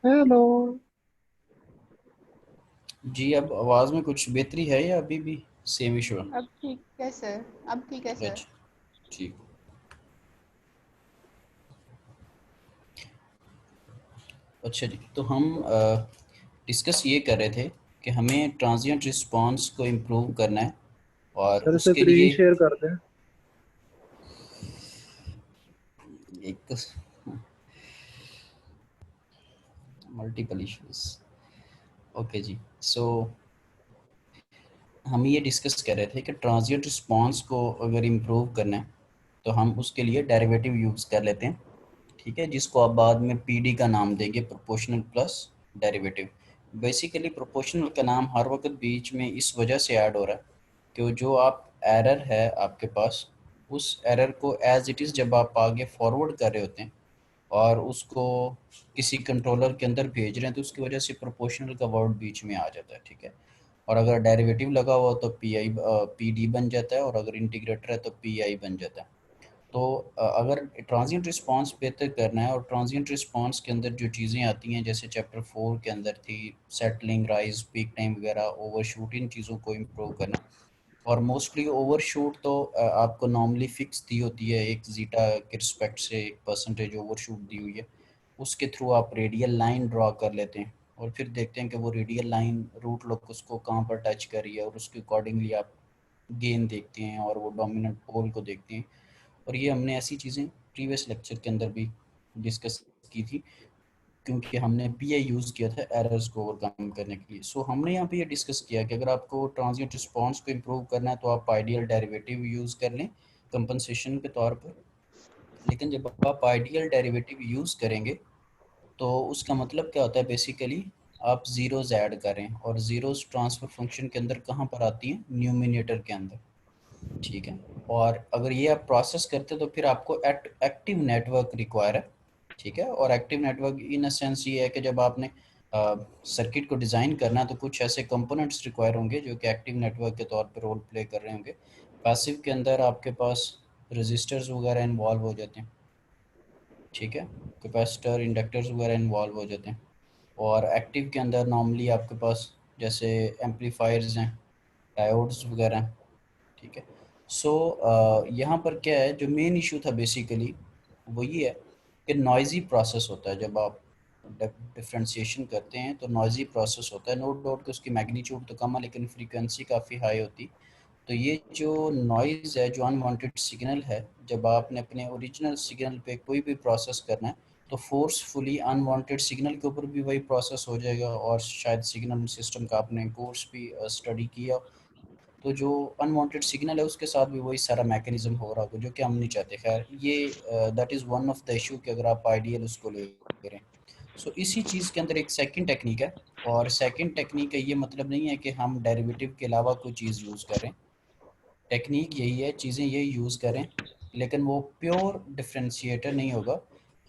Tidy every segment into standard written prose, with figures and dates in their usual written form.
Hello. जी, अब आवाज़ में कुछ बेहतरी है या अभी भी सेम इशू है? अब ठीक कैसे है? अब ठीक है सर। अच्छा, ठीक। अच्छा जी, तो हम डिस्कस ये कर रहे थे कि हमें ट्रांजिएंट रिस्पांस को इम्प्रूव करना है और सर उसके स्क्रीन लिए शेयर कर दें। एक तो मल्टीपल इश्यूज। ओके जी, सो हम ये डिस्कस कर रहे थे कि ट्रांजिएंट रिस्पांस को अगर इम्प्रूव करना है तो हम उसके लिए डेरिवेटिव यूज़ कर लेते हैं। ठीक है, जिसको आप बाद में पीडी का नाम देंगे, proportional plus derivative. Basically proportional का नाम हर वक्त बीच में इस वजह से ऐड हो रहा है कि जो आप एरर है आपके पास, उस एरर को एज इट इज़ जब आप आगे फॉरवर्ड कर रहे होते हैं और उसको किसी कंट्रोलर के अंदर भेज रहे हैं तो उसकी वजह से प्रोपोर्शनल का वर्ड बीच में आ जाता है। ठीक है, और अगर डेरिवेटिव लगा हुआ तो पी डी बन जाता है, और अगर इंटीग्रेटर है तो पी आई बन जाता है। तो अगर ट्रांजिएंट रिस्पांस बेहतर करना है, और ट्रांजिएंट रिस्पांस के अंदर जो चीज़ें आती हैं जैसे चैप्टर 4 के अंदर थी, सेटलिंग, राइज, पीक टाइम वगैरह, ओवरशूट, इन चीज़ों को इम्प्रूव करना। और मोस्टली ओवरशूट तो आपको नॉर्मली फिक्स दी होती है, एक जीटा के रिस्पेक्ट से एक परसेंटेज ओवरशूट दी हुई है, उसके थ्रू आप रेडियल लाइन ड्रा कर लेते हैं और फिर देखते हैं कि वो रेडियल लाइन रूट लोग उसको कहाँ पर टच कर रही है, और उसके अकॉर्डिंगली आप गेन देखते हैं और वो डोमिनेंट पोल को देखते हैं। और ये हमने ऐसी चीज़ें प्रीवियस लेक्चर के अंदर भी डिस्कस की थी, क्योंकि हमने पीआई यूज़ किया था एरर्स को ओवरकम करने के लिए। सो हमने यहाँ पे ये डिस्कस किया कि अगर आपको ट्रांजिएंट रिस्पांस को इम्प्रूव करना है तो आप आइडियल डेरिवेटिव यूज़ कर लें कंपनसेशन के तौर पर। लेकिन जब आप आइडियल डेरिवेटिव यूज़ करेंगे तो उसका मतलब क्या होता है, बेसिकली आप ज़ीरोज़ ऐड करें, और ज़ीरोज़ ट्रांसफ़र फंक्शन के अंदर कहाँ पर आती हैं, न्यूमिनेटर के अंदर। ठीक है, और अगर ये आप प्रोसेस करते तो फिर आपको एक्टिव नेटवर्क रिक्वायर है। ठीक है, और active network in a sense ये है कि जब आपने सर्किट को डिज़ाइन करना है तो कुछ ऐसे कंपोनेंट्स रिक्वायर होंगे जो कि एक्टिव नेटवर्क के तौर पर रोल प्ले कर रहे होंगे। पैसिव के अंदर आपके पास रजिस्टर्स वगैरह इन्वॉल्व हो जाते हैं। ठीक है, कैपेसिटर, इंडक्टर्स वगैरह इन्वॉल्व हो जाते हैं। और एक्टिव के अंदर नॉर्मली आपके पास जैसे एम्पलीफायर्स हैं, डायोड्स वगैरह हैं। ठीक है, सो यहाँ पर क्या है, जो मेन इशू था बेसिकली वो ये है कि नॉइज़ी प्रोसेस होता है। जब आप डिफ्रेंशिएशन करते हैं तो नॉइज़ी प्रोसेस होता है, नो डाउट कि उसकी मैग्नीट्यूड तो कम है लेकिन फ्रीक्वेंसी काफ़ी हाई होती। तो ये जो नॉइज़ है, जो अनवांटेड सिग्नल है, जब आपने अपने ओरिजिनल सिग्नल पे कोई भी प्रोसेस करना है तो फोर्सफुली अनवांटेड सिग्नल के ऊपर भी वही प्रोसेस हो जाएगा। और शायद सिग्नल सिस्टम का आपने कोर्स भी स्टडी किया, तो जो अनवांटेड सिग्नल है उसके साथ भी वही सारा मैकेनिज्म हो रहा होगा, जो कि हम नहीं चाहते। खैर, ये that is one of the issue कि अगर आप आइडियल उसको ले रहे हैं। सो इसी चीज़ के अंदर एक सेकंड टेक्निक है, और सेकंड टेक्निक का ये मतलब नहीं है कि हम डेरिवेटिव के अलावा कोई चीज़ यूज़ करें। टेक्निक यही है, चीज़ें यही यूज़ करें, लेकिन वो प्योर डिफरेंशिएटर नहीं होगा।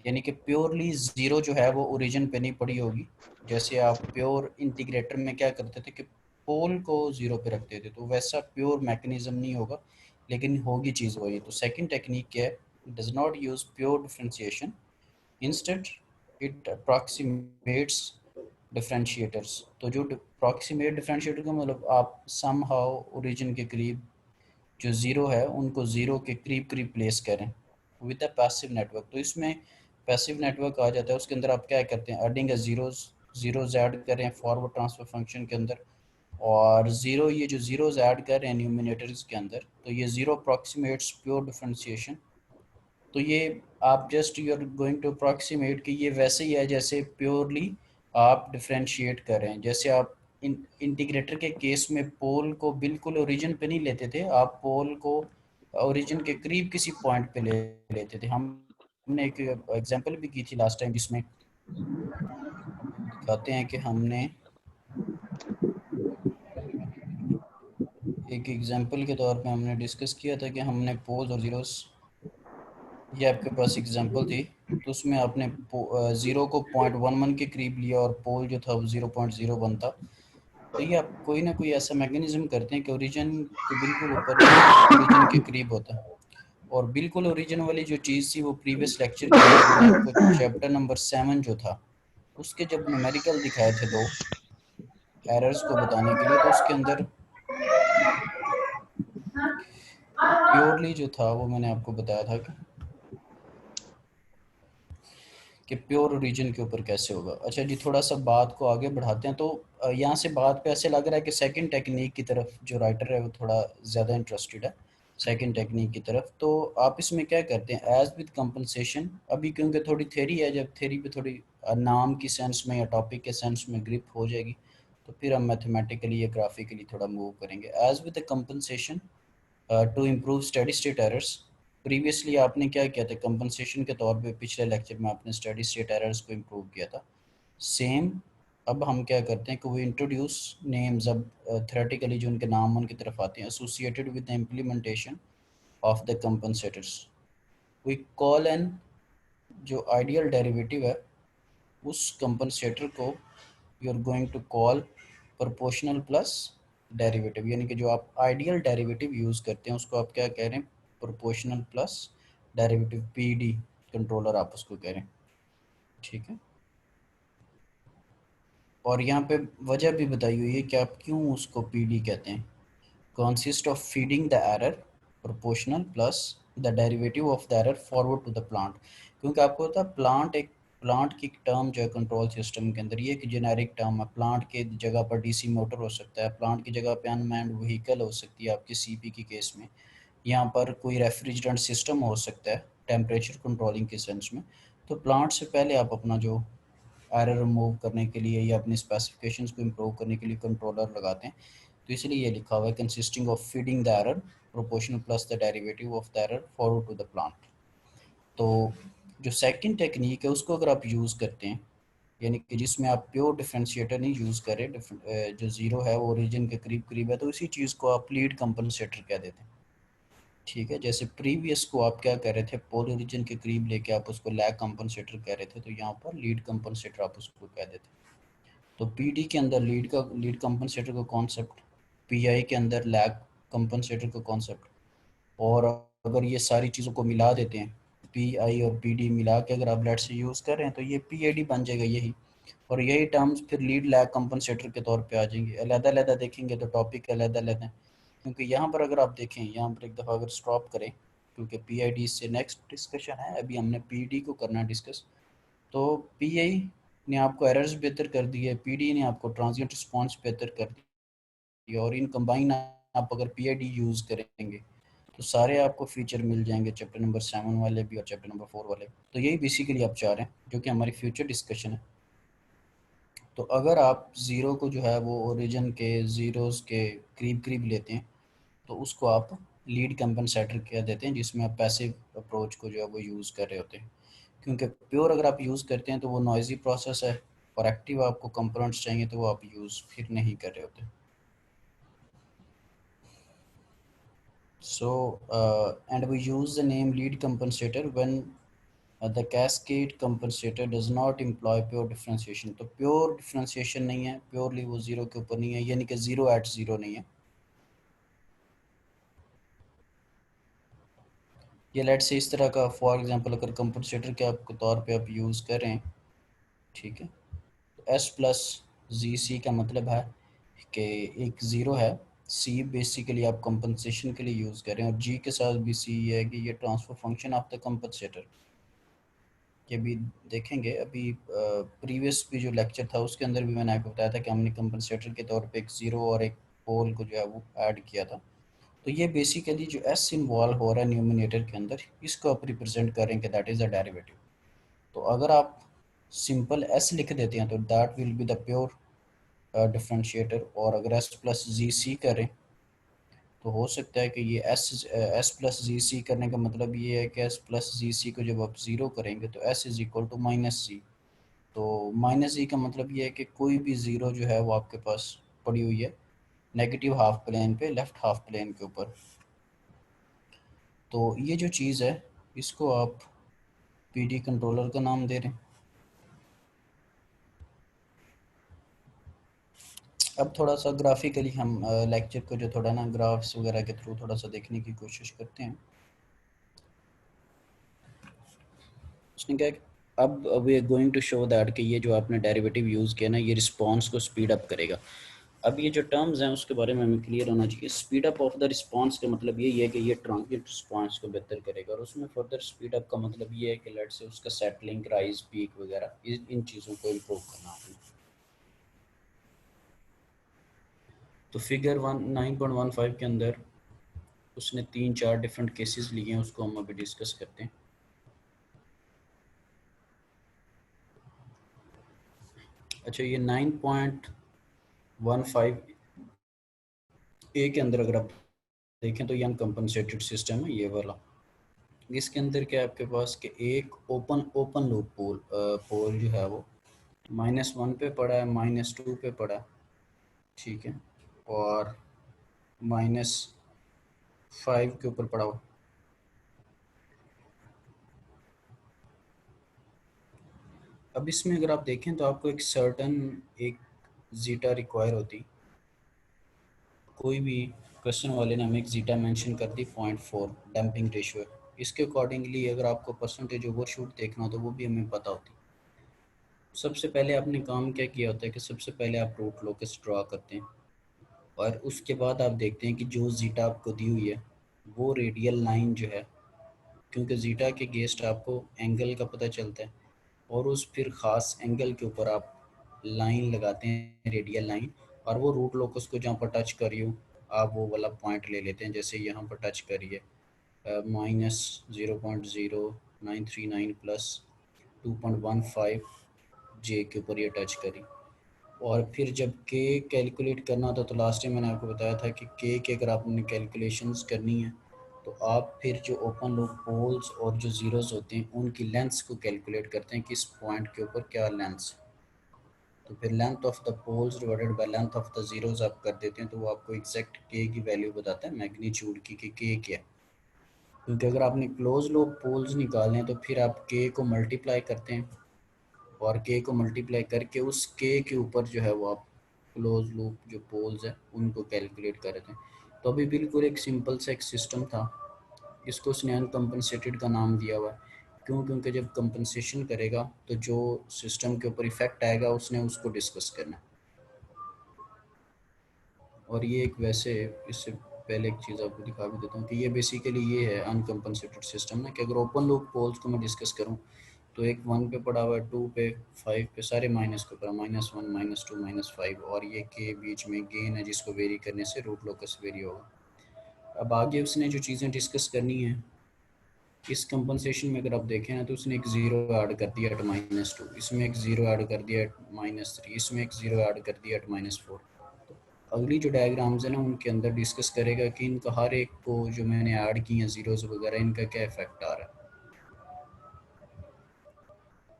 यानी कि प्योरली ज़ीरो जो है वो ओरिजिन पे नहीं पड़ी होगी। जैसे आप प्योर इंटीग्रेटर में क्या करते थे कि पोल को ज़ीरो पे रखते थे, तो वैसा प्योर मैकेनिज्म नहीं होगा, लेकिन होगी चीज़ वही। तो सेकंड टेक्निक क्या है, does not use pure differentiation, instead it approximates differentiators. तो जो अप्रॉक्सीमेट डिफरेंशिएटर का मतलब आप सम हाउ ओरिजिन के करीब जो ज़ीरो है उनको ज़ीरो के करीब करीब प्लेस करें विद द पैसिव नेटवर्क। तो इसमें पैसिव नेटवर्क आ जाता है, उसके अंदर आप क्या करते हैं, adding a zeros, zeros add करें फॉरवर्ड ट्रांसफर फंक्शन के अंदर। और ज़ीरो, ये जो ज़ीरोज़ ऐड कर रहे हैं न्यूमिनेटर्स के अंदर, तो ये ज़ीरो अप्रॉक्सीमेट्स प्योर डिफरेंशिएशन। तो ये आप just you are going to approximate कि ये वैसे ही है जैसे प्योरली आप डिफरेंशिएट कर रहे हैं। जैसे आप इंटीग्रेटर के केस में पोल को बिल्कुल ओरिजिन पे नहीं लेते थे, आप पोल को ओरिजिन के करीब किसी पॉइंट पे ले लेते थे। हमने एक एग्जांपल भी की थी लास्ट टाइम, जिसमें दिखाते हैं कि हमने एक एग्जांपल के तौर पे हमने डिस्कस किया था कि हमने पोल और जीरोस, ये आपके पास एग्जांपल थी। तो उसमें आपने ज़ीरो को 0.11 के करीब लिया और पोल जो था वो 0.01 था। तो ये आप कोई ना कोई ऐसा मैकेनिज्म करते हैं कि ओरिजिन के बिल्कुल ऊपर ओरिजिन के करीब होता है। और बिल्कुल ओरिजिन वाली जो चीज़ थी वो प्रीवियस लेक्चर के अंदर मैंने आपको चैप्टर नंबर 7 जो था उसके जब न्यूमेरिकल दिखाए थे दो एरर्स को बताने के लिए, तो उसके अंदर प्योरली जो था वो मैंने आपको बताया था कि प्योर ओरिजिन के ऊपर कैसे होगा। अच्छा जी, थोड़ा सा बात को आगे बढ़ाते हैं। तो यहाँ से बात पे ऐसे लग रहा है कि सेकंड टेक्निक की तरफ जो राइटर है वो थोड़ा ज़्यादा इंटरेस्टेड है, सेकंड टेक्निक की तरफ। तो आप इसमें क्या करते हैं, एज विद कंपनसेशन, अभी क्योंकि थोड़ी थ्योरी है, जब थ्योरी पे थोड़ी नाम की सेंस में या टॉपिक के सेंस में ग्रिप हो जाएगी, तो फिर हम मैथमेटिकली या ग्राफिकली थोड़ा मूव करेंगे। As with the compensation to improve steady state errors. Previously आपने क्या किया था, कंपनसेशन के तौर पे पिछले लेक्चर में आपने स्टडी स्टेट एरर्स को इम्प्रूव किया था। सेम अब हम क्या करते हैं कि वो इंट्रोड्यूस नेम्स, अब थ्योरेटिकली जो उनके नाम उनकी तरफ आते हैं, associated with the implementation of the compensators, we call N, जो आइडियल डेरिवेटिव है उस कंपनसेटर को you are going to call proportional plus derivative, यानी कि जो आप आइडियल डेरिवेटिव यूज़ करते हैं उसको आप क्या कह रहे हैं, proportional plus derivative, PD controller आप उसको कह रहे हैं। ठीक है, और यहाँ पे वजह भी बताई हुई है कि आप क्यों उसको पीडी कहते हैं। consist of feeding the error proportional plus the derivative of the error forward to the plant। क्योंकि आपको पता है प्लांट, एक प्लांट की टर्म जो है कंट्रोल सिस्टम के अंदर, ये एक जेनेरिक टर्म है। प्लांट के जगह पर डीसी मोटर हो सकता है, प्लांट की जगह पे अनमैन्ड व्हीकल हो सकती है आपकी सीपी की केस में, यहाँ पर कोई रेफ्रिजरेंट सिस्टम हो सकता है टेम्परेचर कंट्रोलिंग के सेंस में। तो प्लांट से पहले आप अपना जो एरर रिमूव करने के लिए या अपनी स्पेसिफिकेशंस को इम्प्रूव करने के लिए कंट्रोलर लगाते हैं। तो इसलिए ये लिखा हुआ है consisting of feeding the error proportional plus the derivative of the error forward to the plant. तो जो सेकंड टेक्निक है उसको अगर आप यूज़ करते हैं, यानी कि जिसमें आप प्योर डिफरेंशिएटर नहीं यूज़ करें, जो ज़ीरो है वो ओरिजिन के करीब करीब है, तो इसी चीज़ को आप लीड कंपनसेटर कह देते हैं। ठीक है, जैसे प्रीवियस को आप क्या कह रहे थे, पोल ओरिजिन के करीब लेके आप उसको लैग कंपनसेटर कह रहे थे, तो यहाँ पर लीड कंपनसेटर आप उसको कह देते हैं। तो पीडी के अंदर लीड कंपनसेटर का कॉन्सेप्ट, पीआई के अंदर लैग कंपनसेटर का कॉन्सेप्ट, और अगर ये सारी चीज़ों को मिला देते हैं, पी आई और पी डी मिला के अगर आप लेट से यूज़ कर रहे हैं, तो ये पी ए डी बन जाएगा यही। और यही टर्म्स फिर लीड लैग कंपनसेटर के तौर पे आ जाएंगे। अलग-अलग देखेंगे तो टॉपिक अलग-अलग हैं, क्योंकि यहाँ पर अगर आप देखें, यहाँ पर एक दफ़ा अगर स्टॉप करें, क्योंकि पी आई डी से नेक्स्ट डिस्कशन है, अभी हमने पी डी को करना है डिस्कस। तो पी आई ने आपको एरर्स बेहतर कर दी है, पी डी ने आपको ट्रांजिएंट रिस्पॉन्स बेहतर कर दी, और इन कंबाइन आप अगर पी आई डी यूज़ करेंगे तो सारे आपको फीचर मिल जाएंगे, चैप्टर नंबर 7 वाले भी और चैप्टर नंबर 4 वाले। तो यही बेसिकली आप चाह रहे हैं, जो कि हमारी फ्यूचर डिस्कशन है। तो अगर आप ज़ीरो को जो है वो ओरिजिन के ज़ीरोज़ के करीब करीब लेते हैं, तो उसको आप लीड कंपनसेटर कह देते हैं, जिसमें आप पैसिव अप्रोच को जो है वो यूज़ कर रहे होते हैं। क्योंकि प्योर अगर आप यूज़ करते हैं तो वो नॉइज़ी प्रोसेस है, और एक्टिव आपको कंपोनेंट्स चाहिए तो वो आप यूज़ फिर नहीं कर रहे होते। So, and we use the name lead compensator when the cascade compensator does not employ pure differentiation। तो प्योर डिफरेंशिएशन नहीं है, प्योरली वो ज़ीरो के ऊपर नहीं है, यानी कि ज़ीरो एट ज़ीरो नहीं है। ये लेट से इस तरह का, फॉर एग्जांपल अगर कंपनसेटर के आपके तौर पे आप यूज़ कर रहे हैं, ठीक है, तो एस प्लस जी सी का मतलब है कि एक ज़ीरो है, सी बेसिकली आप कंपनसेशन के लिए यूज़ कर रहे हैं, और जी के साथ भी सी है कि ये transfer function of the compensator. ये भी देखेंगे अभी, प्रीवियस भी जो लेक्चर था उसके अंदर भी मैंने आपको बताया था कि हमने कंपनसेटर के तौर पे एक ज़ीरो और एक पोल को जो है वो ऐड किया था। तो ये बेसिकली जो एस इन्वॉल्व हो रहा है न्यूमिनेटर के अंदर, इसको आप रिप्रेजेंट करेंगे, दैट इज़ अ डेरिवेटिव। तो अगर आप सिंपल एस लिख देते हैं तो that will be the pure differentiator, और अगर एस प्लस जी सी करें तो हो सकता है कि ये एस प्लस जी सी करने का मतलब ये है कि एस प्लस जी सी को जब आप ज़ीरो करेंगे तो s is equal to minus c. तो माइनस ई का मतलब ये है कि कोई भी ज़ीरो जो है वो आपके पास पड़ी हुई है नेगेटिव हाफ प्लेन पे, लेफ़्ट हाफ प्लेन के ऊपर। तो ये जो चीज़ है इसको आप पीडी कंट्रोलर का नाम दे रहे हैं। अब थोड़ा सा ग्राफिकली हम लेक्चर को जो थोड़ा ना ग्राफ्स वगैरह के थ्रू थोड़ा सा देखने की कोशिश करते हैं। उसने क्या अब we are going to show that कि ये जो आपने डेरिवेटिव यूज़ किया ना ये रिस्पांस को स्पीड अप करेगा। अब ये जो टर्म्स हैं उसके बारे में हमें क्लियर होना चाहिए। Speed up of the response का मतलब यही है कि ये ट्रांजिएंट रिस्पांस को बेहतर करेगा, और उसमें फर्दर स्पीड अप का मतलब ये है कि लेट से उसका सेटलिंग, राइज, पीक वगैरह इन चीज़ों को इम्प्रूव करना आपने। तो फिगर 9.15 के अंदर उसने 3-4 डिफरेंट केसेस लिए हैं, उसको हम अभी डिस्कस करते हैं। अच्छा, ये 9.15 ए के अंदर अगर आप देखें तो ये अनकम्पनसेटेड सिस्टम है ये वाला। इसके अंदर क्या है आपके पास कि एक ओपन ओपन लूप पोल पोल जो है वो -1 पे पड़ा है, -2 पे पड़ा है, ठीक है, और -5 के ऊपर पड़ा हुआ। अब इसमें अगर आप देखें तो आपको एक सर्टन एक जीटा रिक्वायर होती। कोई भी क्वेश्चन वाले ने हमें एक जीटा मेंशन कर दी 0.4 डैम्पिंग रेशियो है, इसके अकॉर्डिंगली अगर आपको परसेंटेज ओवरशूट देखना हो तो वो भी हमें पता होती। सबसे पहले आपने काम क्या किया होता है कि सबसे पहले आप रूट लोकस ड्रा करते हैं, और उसके बाद आप देखते हैं कि जो जीटा आपको दी हुई है वो रेडियल लाइन जो है, क्योंकि जीटा के गेस्ट आपको एंगल का पता चलता है, और उस फिर ख़ास एंगल के ऊपर आप लाइन लगाते हैं, रेडियल लाइन, और वो रूट लोकस को जहाँ पर टच करी हो आप वो वाला पॉइंट ले लेते हैं। जैसे यहाँ पर टच करिए -0.0939 प्लस 2.15 जे के ऊपर ये टच करी। और फिर जब के कैलकुलेट करना था तो लास्ट टाइम मैंने आपको बताया था कि के अगर आपने कैलकुलेशंस करनी है तो आप फिर जो ओपन लूप पोल्स और जो ज़ीरोज़ होते हैं उनकी लेंथ्स को कैलकुलेट करते हैं कि इस पॉइंट के ऊपर क्या लेंथ्स। तो फिर length of the poles divided by length of the zeros आप कर देते हैं तो वो आपको एग्जैक्ट के की वैल्यू बताता है मैग्नीट्यूड की कि के क्या है। क्योंकि अगर आपने क्लोज लूप पोल्स निकालने हैं तो फिर आप के को मल्टीप्लाई करते हैं, और के को मल्टीप्लाई करके उस के के ऊपर जो है वो आप क्लोज लूप जो पोल्स है उनको कैलकुलेट कर रहे हैं। तो अभी बिल्कुल एक सिंपल सा एक सिस्टम था, इसको उसने अनकम्पनसेटेड का नाम दिया हुआ है। क्यों? क्योंकि जब कंपनसेशन करेगा तो जो सिस्टम के ऊपर इफेक्ट आएगा उसने उसको डिस्कस करना है। और ये एक वैसे इससे पहले एक चीज़ आपको दिखा भी देता हूँ कि ये बेसिकली ये है अनकम्पनसेटेड सिस्टम ना, कि अगर ओपन लूप पोल्स को मैं डिस्कस करूँ तो एक 1 पे पड़ा हुआ है, 2 पे, 5 पे, सारे माइनस के ऊपर, -1, -2, -5, और ये के बीच में गेन है जिसको वेरी करने से रूट लोकस वेरी होगा। अब आगे उसने जो चीज़ें डिस्कस करनी है इस कंपनसेशन में अगर आप देखें ना तो उसने एक ज़ीरो ऐड कर दिया एट -2, इसमें एक ज़ीरो ऐड कर दिया एट -3, इसमें एक ज़ीरो ऐड कर दिया एट -4। अगली जो डायग्राम्स है ना उनके अंदर डिस्कस करेगा कि इनका हर एक को जो मैंने ऐड की हैं ज़ीरोज़ वगैरह इनका क्या इफेक्ट आ रहा है।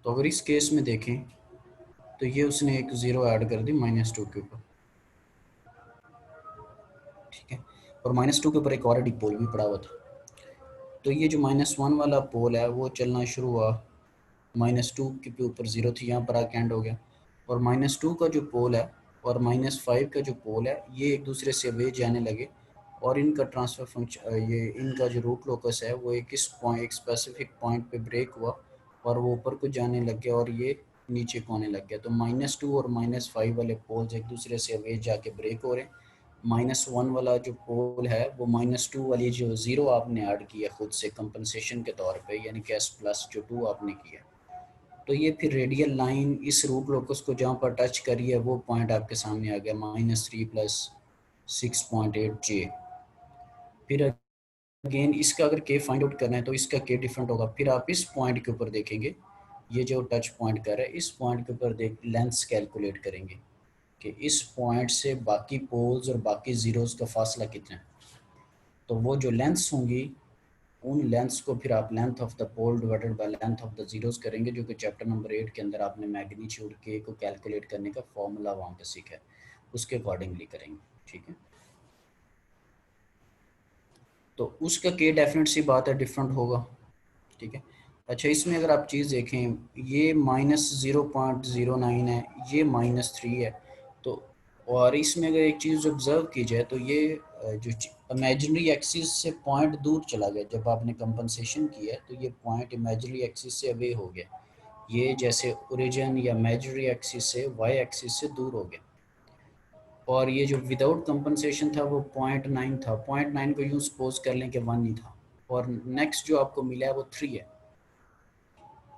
तो अगर इस केस में देखें तो ये उसने एक ज़ीरो ऐड कर दी -2 के ऊपर, ठीक है, और -2 के ऊपर एक और डिपोल भी पड़ा हुआ था। तो ये जो -1 वाला पोल है वो चलना शुरू हुआ, -2 के ऊपर ज़ीरो थी, यहाँ पर आके एंड हो गया, और -2 का जो पोल है और -5 का जो पोल है ये एक दूसरे से अवे जाने लगे, और इनका ट्रांसफ़र फंक्शन ये इनका जो रूट लोकस है वो एक पॉइंट एक स्पेसिफिक पॉइंट पे ब्रेक हुआ और वो ऊपर को जाने लग गया और ये नीचे को आने लग गया। तो -2 और -5 वाले पोल्स एक दूसरे से अवे जाके ब्रेक हो रहे हैं। -1 वाला जो पोल है वो -2 वाली जो ज़ीरो आपने ऐड किया खुद से कंपनसेशन के तौर पे, यानी कि s प्लस जो 2 आपने किया, तो ये फिर रेडियल लाइन इस रूट लोकस को जहाँ पर टच करी है वो पॉइंट आपके सामने आ गया -3 प्लस 6.8 जे। फिर अगेन इसका अगर के फाइंड आउट करना है तो इसका के डिफरेंट होगा, फिर आप इस पॉइंट के ऊपर देखेंगे, ये जो टच पॉइंट कर रहा है इस पॉइंट के ऊपर देख लेंथ्स कैलकुलेट करेंगे कि इस पॉइंट से बाकी पोल्स और बाकी ज़ीरोज़ का फासला कितना है। तो वो जो लेंथ्स होंगी उन लेंथ्स को फिर आप length of the pole divided by length of the zeros करेंगे, जो कि चैप्टर नंबर 8 के अंदर आपने मैग्नीट्यूड के को कैलकुलेट करने का फॉर्मूला वहाँ पे सीखा है, उसके अकॉर्डिंगली करेंगे, ठीक है। तो उसका के डेफिनेट सी बात है डिफरेंट होगा, ठीक है। अच्छा, इसमें अगर आप चीज़ देखें ये -0.09 है, ये -3 है, तो और इसमें अगर एक चीज़ ऑब्ज़र्व की जाए तो ये जो इमेजिनरी एक्सिस से पॉइंट दूर चला गया, जब आपने कंपनसेशन किया तो ये पॉइंट इमेजिनरी एक्सिस से अवे हो गया। ये जैसे ओरिजिन या इमेजिनरी एक्सिस से वाई एक्सिस से दूर हो गया। और ये जो विदाउट कंपनसेशन था वो 0.9 था, 0.9 को यूँ सपोज कर लें कि 1 ही था, और नेक्स्ट जो आपको मिला है वो 3 है।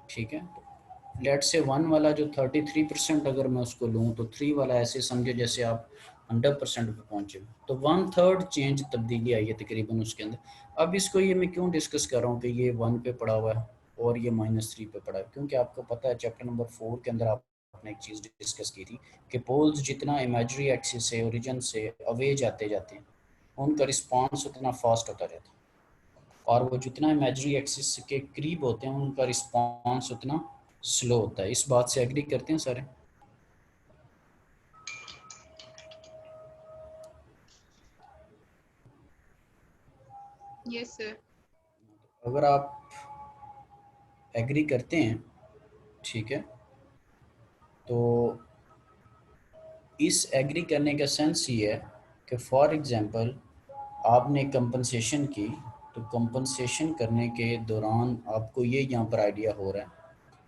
ठीक है, लेट से 1 वाला जो 33% अगर मैं उसको लूँ तो 3 वाला ऐसे समझे जैसे आप 100% पे पहुँचे, तो 1/3 चेंज तब्दीली आई है तकरीबन उसके अंदर। अब इसको ये मैं क्यों डिस्कस कर रहा हूँ कि ये 1 पे पड़ा हुआ है और ये -3 पे पड़ा है, क्योंकि आपको पता है चैप्टर नंबर 4 के अंदर आपने एक चीज़ डिस्कस की थी कि पोल्स जितना इमेजरी एक्सिस से ओरिजिन से अवे जाते जाते हैं उनका रिस्पॉन्स उतना फास्ट होता रहता है, और वो जितना इमेजरी एक्सिस के करीब होते हैं उनका रिस्पॉन्स उतना स्लो होता है। इस बात से एग्री करते हैं सारे? Yes sir. अगर आप एग्री करते हैं, ठीक है, तो इस एग्री करने का सेंस ये है कि फॉर एग्जांपल आपने कंपनसेशन की, तो कंपनसेशन करने के दौरान आपको ये यहाँ पर आइडिया हो रहा है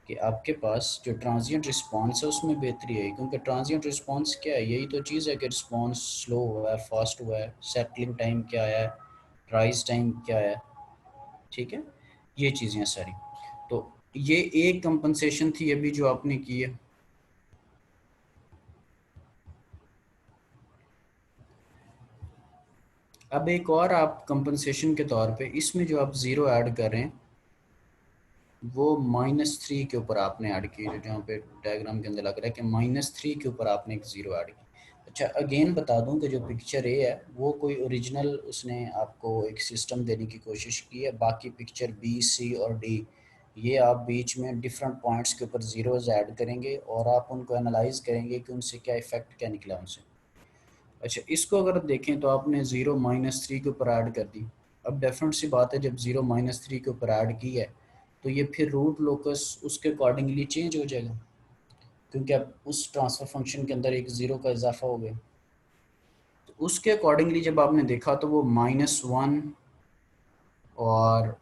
कि आपके पास जो ट्रांजिएंट रिस्पांस है उसमें बेहतरी है, क्योंकि ट्रांजिएंट रिस्पांस क्या है, यही तो चीज़ है कि रिस्पांस स्लो हुआ है, फास्ट हुआ है, सेटलिंग टाइम क्या है, राइज टाइम क्या है। ठीक है, ये चीज़ें सारी। तो ये एक कंपनसेशन थी अभी जो आपने की है। अब एक और आप कंपनसेशन के तौर पे इसमें जो आप ज़ीरो ऐड कर रहे हैं वो -3 के ऊपर आपने ऐड की, जो जहाँ पे डायग्राम के अंदर लग रहा है कि -3 के ऊपर आपने एक ज़ीरो ऐड की। अच्छा, अगेन बता दूं कि जो पिक्चर ए है वो कोई ओरिजिनल उसने आपको एक सिस्टम देने की कोशिश की है, बाकी पिक्चर बी, सी और डी ये आप बीच में डिफरेंट पॉइंट्स के ऊपर ज़ीरोज़ ऐड करेंगे और आप उनको एनालाइज करेंगे कि उनसे क्या इफ़ेक्ट क्या निकला उनसे। अच्छा, इसको अगर देखें तो आपने ज़ीरो -3 के ऊपर ऐड कर दी। अब डेफिनेट सी बात है, जब ज़ीरो -3 के ऊपर ऐड की है तो ये फिर रूट लोकस उसके अकॉर्डिंगली चेंज हो जाएगा, क्योंकि अब उस ट्रांसफ़र फंक्शन के अंदर एक ज़ीरो का इजाफा हो गया। तो उसके अकॉर्डिंगली जब आपने देखा तो वो -1 और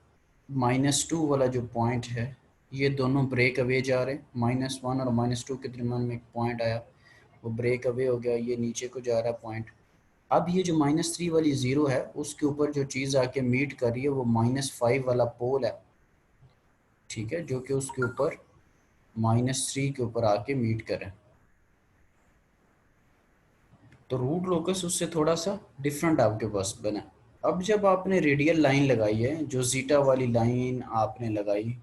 -2 वाला जो पॉइंट है ये दोनों ब्रेक अवे जा रहे हैं। -1 और -2 के दरमियान में एक पॉइंट आया, वो ब्रेक अवे हो गया, ये नीचे को जा रहा है पॉइंट। अब ये जो -3 वाली ज़ीरो है उसके ऊपर जो चीज़ आके मीट कर रही है वो -5 वाला पोल है। ठीक है, जो कि उसके ऊपर -3 के ऊपर आके मीट करें, तो रूट लोकस उससे थोड़ा सा डिफरेंट आपके पास बना। अब जब आपने रेडियल लाइन लगाई है, जो जीटा वाली लाइन आपने लगाई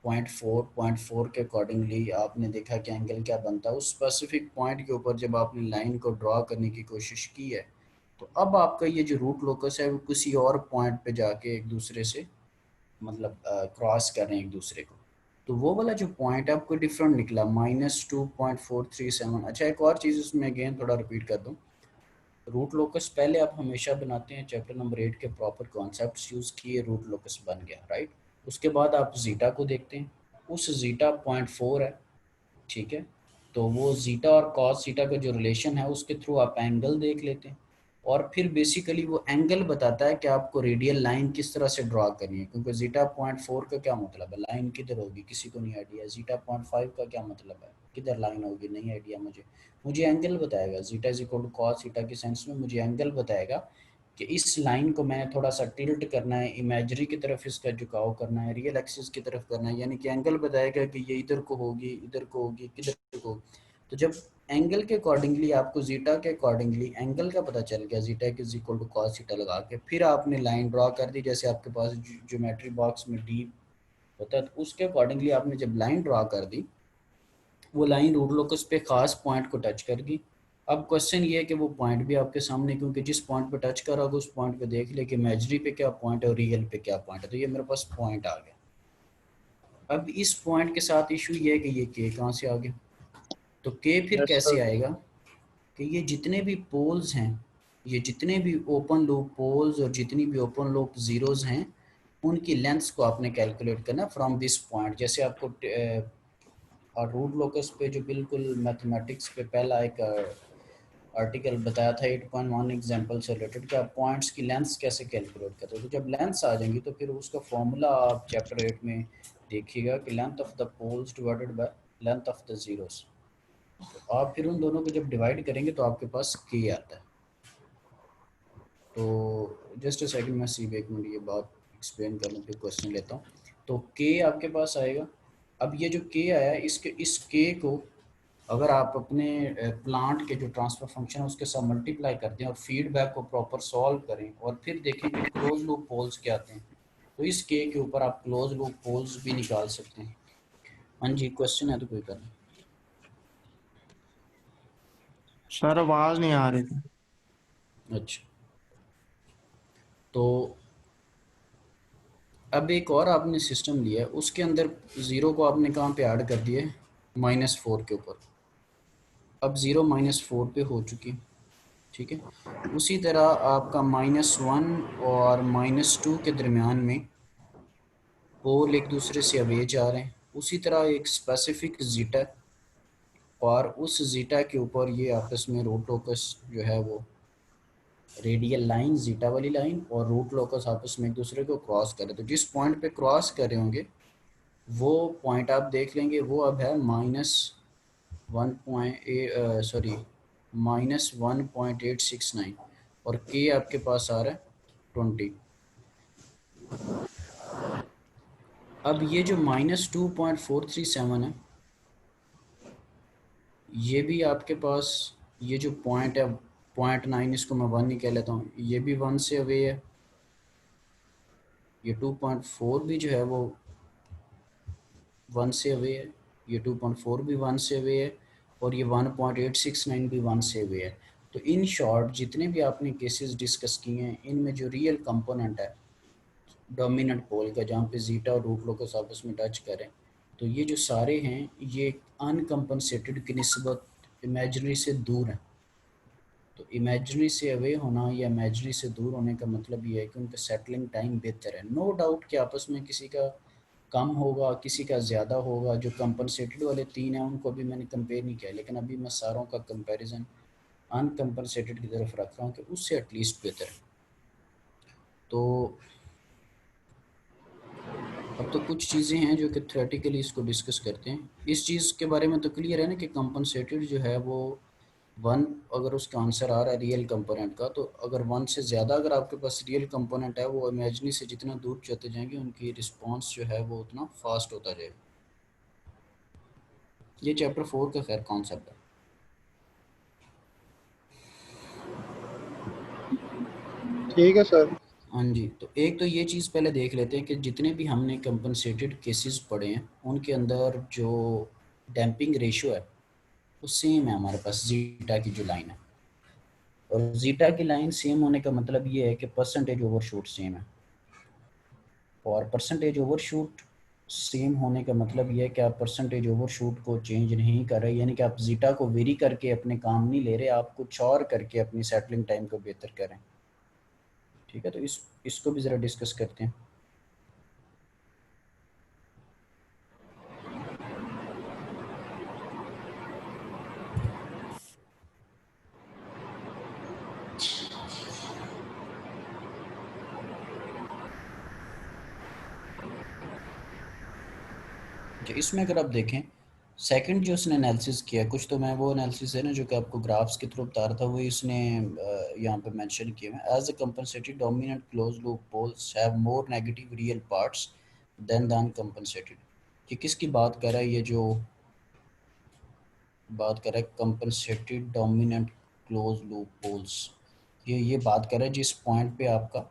0.4 के अकॉर्डिंगली, आपने देखा कि एंगल क्या बनता है, उस स्पेसिफिक पॉइंट के ऊपर जब आपने लाइन को ड्रॉ करने की कोशिश की है, तो अब आपका ये जो रूट लोकस है वो किसी और पॉइंट पे जाके एक दूसरे से मतलब क्रॉस कर रहे हैं एक दूसरे को, तो वो वाला जो पॉइंट है आपको डिफरेंट निकला -2.437। अच्छा, एक और चीज़ उसमें अगेन थोड़ा रिपीट कर दूँ, रूट लोकस पहले आप हमेशा बनाते हैं चैप्टर नंबर 8 के प्रॉपर कॉन्सेप्ट्स यूज़ किए, रूट लोकस बन गया, राइट। उसके बाद आप जीटा को देखते हैं, उस जीटा 0.4 है। ठीक है, तो वो जीटा और कॉस जीटा का जो रिलेशन है उसके थ्रू आप एंगल देख लेते हैं, और फिर बेसिकली वो एंगल बताता है कि आपको रेडियल लाइन किस तरह से ड्रॉ करनी है, क्योंकि जीटा 0.4 का क्या मतलब है, लाइन किधर होगी किसी को नहीं आइडिया, जीटा 0.5 का क्या मतलब है, किधर लाइन होगी नहीं आइडिया मुझे। मुझे एंगल बताएगा, zeta is equal to cos zeta के सेंस में मुझे एंगल बताएगा कि इस लाइन को मैंने थोड़ा सा टिल्ट करना है, इमेजरी की तरफ इसका झुकाव करना है, रियल एक्सिस की तरफ करना है, यानी कि एंगल बताएगा कि ये इधर को होगी, इधर को होगी, किधर को। तो जब एंगल के अकॉर्डिंगली आपको जीटा के अकॉर्डिंगली एंगल का पता चल गया, zeta is equal to cos zeta लगा के फिर आपने लाइन ड्रॉ कर दी, जैसे आपके पास ज्योमेट्री बॉक्स में डी होता है, तो उसके अकॉर्डिंगली आपने जब लाइन ड्रॉ कर दी, वो लाइन रूट लोकस पे खास पॉइंट को टच कर गई। अब क्वेश्चन ये है कि वो पॉइंट भी आपके सामने, क्योंकि जिस पॉइंट पे टच कर रहा होगा उस पॉइंट पे देख ले कि इमेजरी पे क्या पॉइंट है और रियल पे क्या पॉइंट है, तो ये मेरे पास पॉइंट आ गया। अब इस पॉइंट के साथ इशू ये है कि ये के कहाँ से आ गया, तो के फिर यस कैसे सर। आएगा कि ये जितने भी पोल्स हैं, ये जितने भी ओपन लूप पोल्स और जितनी भी ओपन लूप ज़ीरोज़ हैं, उनकी लेंथ्स को आपने कैलकुलेट करना फ्रॉम दिस पॉइंट। जैसे आपको और रूट लोकस पे जो बिल्कुल मैथमेटिक्स पे पहला एक आर्टिकल बताया था 8.1 एग्जांपल से रिलेटेड कि आप पॉइंट्स की लेंथ्स कैसे कैलकुलेट करते हो। तो जब लेंथ्स आ जाएंगी तो फिर उसका फॉर्मूला आप चैप्टर 8 में देखिएगा कि length of the poles divided by length of the zeros. तो आप फिर उन दोनों को जब डिवाइड करेंगे तो आपके पास के आता है। तो जस्ट अ सेकंड, मैं सीधे 1 मिनट ये बात एक्सप्लेन कर लूँ फिर क्वेश्चन लेता हूँ। तो के आपके पास आएगा। अब ये जो के आया इसके इस के को अगर आप अपने प्लांट के जो ट्रांसफर फंक्शन है उसके साथ मल्टीप्लाई करते हैं और फीडबैक को प्रॉपर सॉल्व करें और फिर देखें कि क्लोज लूप पोल्स क्या आते हैं, तो इस के ऊपर आप क्लोज लूप पोल्स भी निकाल सकते हैं। हाँ जी, क्वेश्चन है तो कोई करना। सर आवाज नहीं आ रही थी। अच्छा, तो अब एक और आपने सिस्टम लिया है, उसके अंदर ज़ीरो को आपने कहाँ पे ऐड कर दिया है, -4 के ऊपर। अब ज़ीरो -4 पे हो चुकी है, ठीक है। उसी तरह आपका -1 और -2 के दरमियान में पोल एक दूसरे से अवे जा रहे हैं। उसी तरह एक स्पेसिफिक जीटा और उस जीटा के ऊपर ये आपस में रूट लोकस जो है वो रेडियल लाइन जीटा वाली लाइन और रूट लोकस आपस में एक दूसरे को क्रॉस कर रहे हैं। तो जिस पॉइंट पे क्रॉस कर रहे होंगे वो पॉइंट आप देख लेंगे, वो अब है -1.869 और के आपके पास आ रहा है 20। अब ये जो -2.437 है, ये भी आपके पास ये जो पॉइंट है 0.9, इसको मैं 1 ही कह लेता हूँ, ये भी 1 से अवे है। ये 2.4 भी जो है वो 1 से अवे है, ये 2.4 भी 1 से अवे है और ये 1.869 भी 1 से अवे है। तो इन शॉर्ट जितने भी आपने केसेस डिस्कस किए हैं इनमें जो रियल कंपोनेंट है डोमिनेंट पोल का, जहाँ पे जीटा और रूट लोकस आपस में टच करें, तो ये जो सारे हैं ये अनकम्पनसेटेड की निस्बत इमेजनरी से दूर हैं। तो इमेजनरी से अवे होना या इमेजनरी से दूर होने का मतलब ये है कि उनका सेटलिंग टाइम बेहतर है। नो डाउट कि आपस में किसी का कम होगा, किसी का ज़्यादा होगा। जो कंपनसेटेड वाले 3 हैं उनको अभी मैंने कंपेयर नहीं किया, लेकिन अभी मैं सारों का कंपैरिजन अनकम्पनसेटेड की तरफ रख रहा हूँ कि उससे एटलीस्ट बेहतर है। तो अब तो कुछ चीज़ें हैं जो कि थ्योरेटिकली इसको डिस्कस करते हैं। इस चीज़ के बारे में तो क्लियर है ना कि कंपनसेटेड जो है वो 1, अगर उसका आंसर आ रहा है रियल कंपोनेंट का, तो अगर 1 से ज़्यादा अगर आपके पास रियल कंपोनेंट है, वो इमेजिनरी से जितना दूर चलते जाएंगे उनकी रिस्पॉन्स जो है वो उतना फास्ट होता जाएगा। ये चैप्टर 4 का खैर कॉन्सेप्ट है। ठीक है सर। हाँ जी, तो एक तो ये चीज़ पहले देख लेते हैं कि जितने भी हमने कंपनसेटेड केसेस पढ़े हैं उनके अंदर जो डैम्पिंग रेशियो है वो सेम है हमारे पास जीटा की जो लाइन है। और जीटा की लाइन सेम होने का मतलब ये है कि परसेंटेज ओवरशूट सेम है। और परसेंटेज ओवरशूट सेम होने का मतलब ये है कि आप परसेंटेज ओवरशूट को चेंज नहीं कर रहे, यानी कि आप जीटा को वेरी करके अपने काम नहीं ले रहे, आप कुछ और करके अपनी सेटलिंग टाइम को बेहतर करें। ठीक है, तो इसको भी ज़रा डिस्कस करते हैं। जो इसमें अगर आप देखें सेकंड जो उसने एनालिसिस किया, कुछ तो मैं वो एनालिसिस है ना जो कि आपको ग्राफ्स के थ्रू बता रहा था, वो इसने यहाँ पे मेंशन किया है। As a compensated dominant close loop poles have more negative real parts than the uncompensated. ये किसकी बात कर रहा है? ये जो बात कर रहा है compensated dominant close loop poles, ये बात कर रहा है जिस पॉइंट पे आपका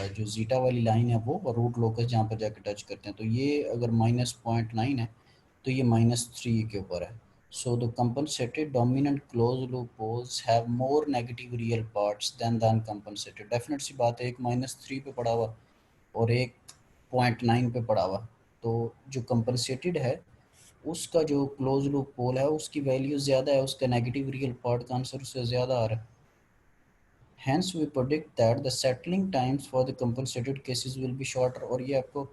जो जीटा वाली लाइन है वो रूट लोकस जहाँ पर जाकर टच करते हैं, तो ये अगर -0.9 है तो ये -3 के ऊपर है। So the compensated dominant close loop poles have more negative real parts than the uncompensated. Definite सी बात है, एक -3 पे पड़ा हुआ और एक 0.9 पे पड़ा हुआ, तो जो कंपनसेटेड है उसका जो क्लोज लूप पोल है उसकी वैल्यू ज़्यादा है, उसका नेगेटिव रियल पार्ट का आंसर उससे ज़्यादा आ रहा है। Hence we predict that the settling times for the compensated cases will be shorter। और ये आपको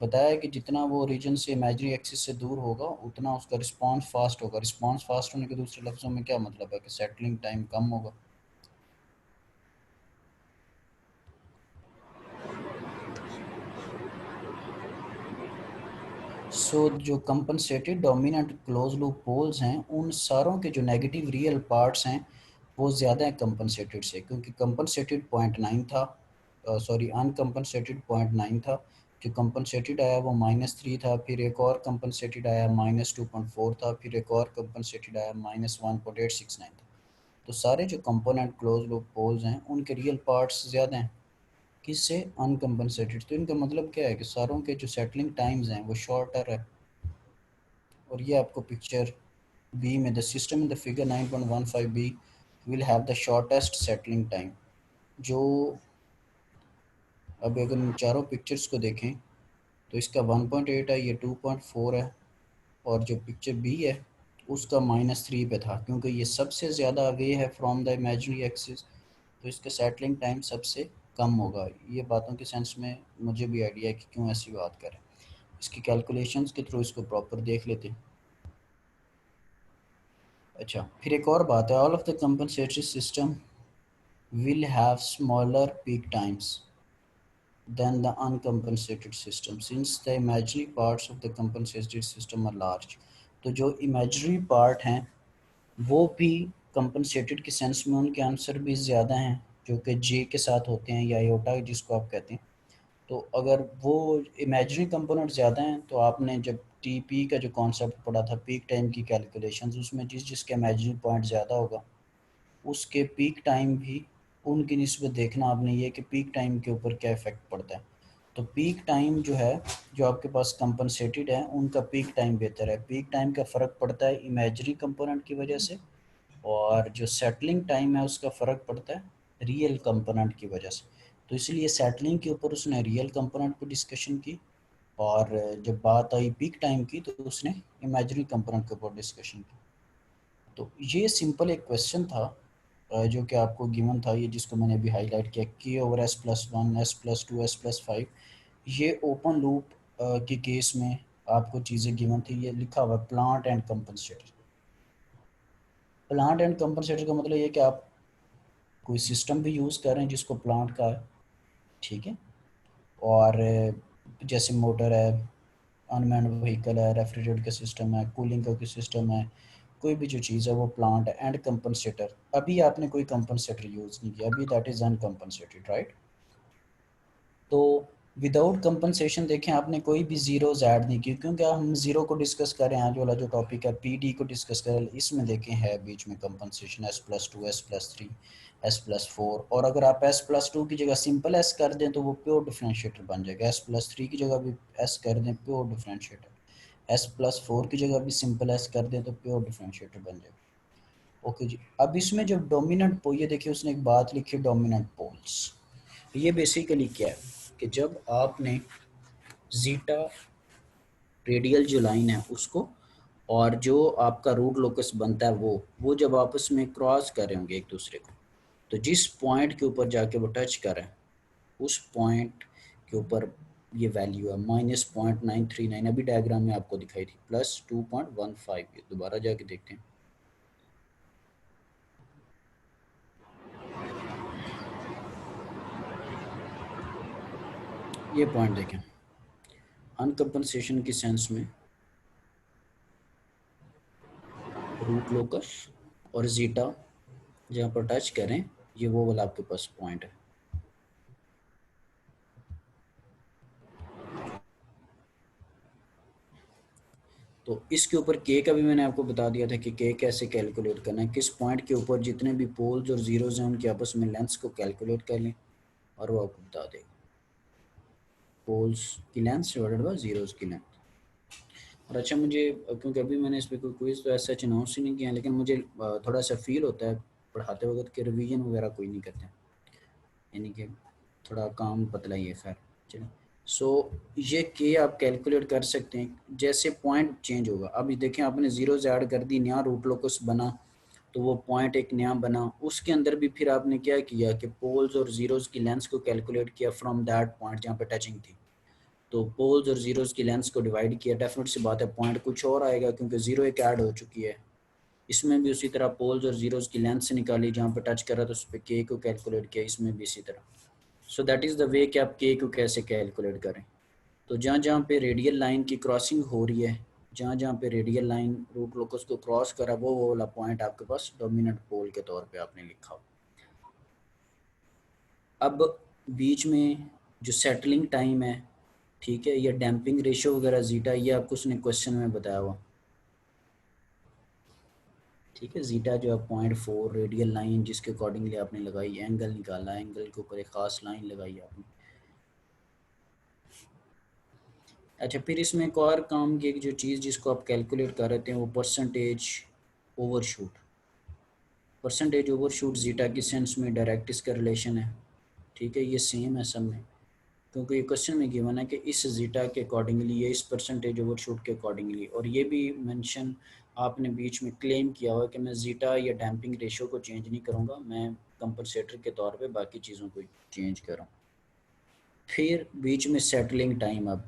बताया कि जितना वो रीजन से इमेजिनरी एक्सिस से दूर होगा उतना उसका रिस्पांस फास्ट होगा। रिस्पांस फास्ट होने के दूसरे लफ्ज़ों में क्या मतलब है कि सेटलिंग टाइम कम होगा। सो जो compensated dominant close loop poles हैं उन सारों के जो नेगेटिव रियल पार्ट्स हैं वो ज़्यादा है कंपनसेटेड से, क्योंकि कंपनसेटेड 0.9 था, सॉरी अनकम्पनसेटेड 0.9 था, जो कंपनसेटेड आया वो -3 था, फिर एक और कंपनसेटेड आया -2.4 था, फिर एक और कंपनसेटेड आया -1.869 था। तो सारे जो कंपोनेंट क्लोज लूप पोल्स हैं उनके रियल पार्ट्स ज़्यादा हैं किससे, अनकम्पनसेटेड। तो इनका मतलब क्या है कि सारों के जो सेटलिंग टाइम्स हैं वो शॉर्टर है। और ये आपको पिक्चर बी में the system in the figure 9.15 B will have the shortest settling time. जो अब अगर इन चारों पिक्चर्स को देखें तो इसका 1.8 है, ये 2.4 है, और जो पिक्चर बी है उसका -3 पे था, क्योंकि ये सबसे ज़्यादा अवे है फ्रॉम द इमेजिनरी एक्सिस, तो इसका सेटलिंग टाइम सबसे कम होगा। ये बातों के सेंस में मुझे भी आइडिया है कि क्यों ऐसी बात करें। इसकी कैलकुलेशंस के थ्रू इसको प्रॉपर देख लेते हैं। अच्छा, फिर एक और बात है, all of the compensatory system will have smaller peak times than the uncompensated system since the imaginary parts of the compensated system are large। तो जो imaginary part हैं वो भी compensated के सेंस में उनके आंसर भी ज़्यादा हैं, जो कि J के साथ होते हैं या आयोटा जिसको आप कहते हैं। तो अगर वो इमेजिनरी कंपोनेंट ज़्यादा हैं तो आपने जब टीपी का जो कॉन्सेप्ट पढ़ा था पीक टाइम की कैलकुलेशंस, उसमें जिसका इमेजिनरी पॉइंट ज़्यादा होगा उसके पीक टाइम भी उनकी निस्बत देखना आपने, ये कि पीक टाइम के ऊपर क्या इफ़ेक्ट पड़ता है। तो पीक टाइम जो है जो आपके पास कंपनसेटेड है उनका पीक टाइम बेहतर है। पीक टाइम का फ़र्क पड़ता है इमेजिनरी कंपोनेंट की वजह से, और जो सेटलिंग टाइम है उसका फ़र्क पड़ता है रियल कंपोनेंट की वजह से। तो इसलिए सेटलिंग के ऊपर उसने रियल कंपोनेंट पर डिस्कशन की, और जब बात आई पीक टाइम की तो उसने इमेजिनरी कंपोनेंट के ऊपर डिस्कशन की। तो ये सिंपल एक क्वेश्चन था जो कि आपको गिवन था, ये जिसको मैंने अभी हाईलाइट किया, k/s+1 s+2 s+5। ये ओपन लूप के केस में आपको चीज़ें गिवन थी, ये लिखा हुआ plant and compensator. Plant and compensator का मतलब ये कि आप कोई सिस्टम भी यूज़ कर रहे हैं जिसको प्लांट का है, ठीक है, और जैसे मोटर है, अनमैन्ड व्हीकल है, रेफ्रिजरेटर का सिस्टम है, कूलिंग का कोई सिस्टम है, कोई भी जो चीज़ है वो प्लांट है। एंड कंपनसेटर, अभी आपने कोई कंपनसेटर यूज़ नहीं किया, अभी दैट इज़ अनकंपनसेटेड, राइट। तो विदाउट कंपनसेशन देखें आपने कोई भी ज़ीरोज़ ऐड नहीं की, क्योंकि हम ज़ीरो को डिस्कस कर रहे हैं, आज वाला जो टॉपिक है पीडी को डिस्कस कर रहे हैं, इसमें देखें है बीच में कंपनसेशन s+2 s+3 s+4। और अगर आप s+2 की जगह सिंपल s कर दें तो वो प्योर डिफरेंशिएटर बन जाएगा, s+3 की जगह भी s कर दें प्योर डिफरेंशिएटर, s+4 की जगह भी सिंपल s कर दें तो प्योर डिफरेंशिएटर बन जाएगा। ओके जी, अब इसमें जब डोमिनेंट पोल, ये देखिए उसने एक बात लिखी डोमिनेंट पोल्स, ये बेसिकली क्या है कि जब आपने जीटा रेडियल जो लाइन है उसको और जो आपका रूट लोकस बनता है वो जब आपस में क्रॉस कर रहे होंगे एक दूसरे को, तो जिस पॉइंट के ऊपर जाके वो टच कर रहे हैं उस पॉइंट के ऊपर ये वैल्यू है -0.939, अभी डायग्राम में आपको दिखाई थी, +2.15। ये दोबारा जाके देखते हैं, ये पॉइंट देखें अनकम्पनसेशन की सेंस में रूट लोकस और जीटा जहाँ पर टच करें, ये वो वाला आपके पास पॉइंट है। तो इसके ऊपर के का भी मैंने आपको बता दिया था कि के कैसे कैलकुलेट करना है, किस पॉइंट के ऊपर जितने भी पोल्स और जीरोज हैं उनके आपस में लेंथ्स को कैलकुलेट कर लें और वो आपको बता देगा पोल्स की लेंथ डिवाइडेड बाय जीरोज की लेंथ। और अच्छा, मुझे क्योंकि अभी मैंने इस पर कोई क्विज तो ऐसा अनाउंस ही नहीं किया, लेकिन मुझे थोड़ा सा फील होता है पढ़ाते वक्त कि रिवीजन वगैरह कोई नहीं करते, यानी कि थोड़ा काम पतला ही है। खैर चलिए, सो ये के आप कैलकुलेट कर सकते हैं जैसे पॉइंट चेंज होगा। अभी देखें आपने जीरोज ऐड कर दी, नया रूट लोकस बना, तो वो पॉइंट एक नया बना, उसके अंदर भी फिर आपने क्या किया कि पोल्स और जीरोज की लेंथ्स को कैलकुलेट किया फ्रॉम दैट पॉइंट जहाँ पे टचिंग थी। तो पोल्स और जीरोस की लेंथ्स को डिवाइड किया, डेफिनेट सी बात है पॉइंट कुछ और आएगा क्योंकि जीरो एक ऐड हो चुकी है। इसमें भी उसी तरह पोल्स और जीरोस की लेंथ से निकाली, जहाँ पे टच करा तो उस पर के को कैलकुलेट किया, इसमें भी इसी तरह। So that is the way कि आप के को कैसे कैलकुलेट करें। तो जहाँ जहाँ पे रेडियल लाइन की क्रॉसिंग हो रही है, जहाँ जहाँ पे रेडियल लाइन रूट लोकस को क्रॉस करा, वो वाला पॉइंट आपके पास डोमिनेंट पोल के तौर पे आपने लिखा हो। अब बीच में जो सेटलिंग टाइम है, ठीक है, या डैम्पिंग रेशियो वगैरह जीटा, ये आपको उसने क्वेश्चन में बताया हुआ, ठीक है। जीटा जो है 0.4 रेडियल लाइन जिसके अकॉर्डिंगली आपने लगाई, एंगल निकाला, एंगल के ऊपर एक खास लाइन लगाई आपने। अच्छा, फिर इसमें एक और काम की जो चीज़ जिसको आप कैलकुलेट कर रहे थे वो percentage overshoot. Percentage overshoot zeta की सेंस में डायरेक्ट इसका रिलेशन है, ठीक है, ये सेम है सब में, क्योंकि ये क्वेश्चन में गिवन है कि इस जीटा के अकॉर्डिंगली, ये इस परसेंटेज ओवरशूट के अकॉर्डिंगली, और ये भी मेंशन आपने बीच में क्लेम किया हुआ कि मैं जीटा या डैम्पिंग रेशियो को चेंज नहीं करूँगा, मैं कंपनसेटर के तौर पे बाकी चीज़ों को चेंज करूँ। फिर बीच में सेटलिंग टाइम।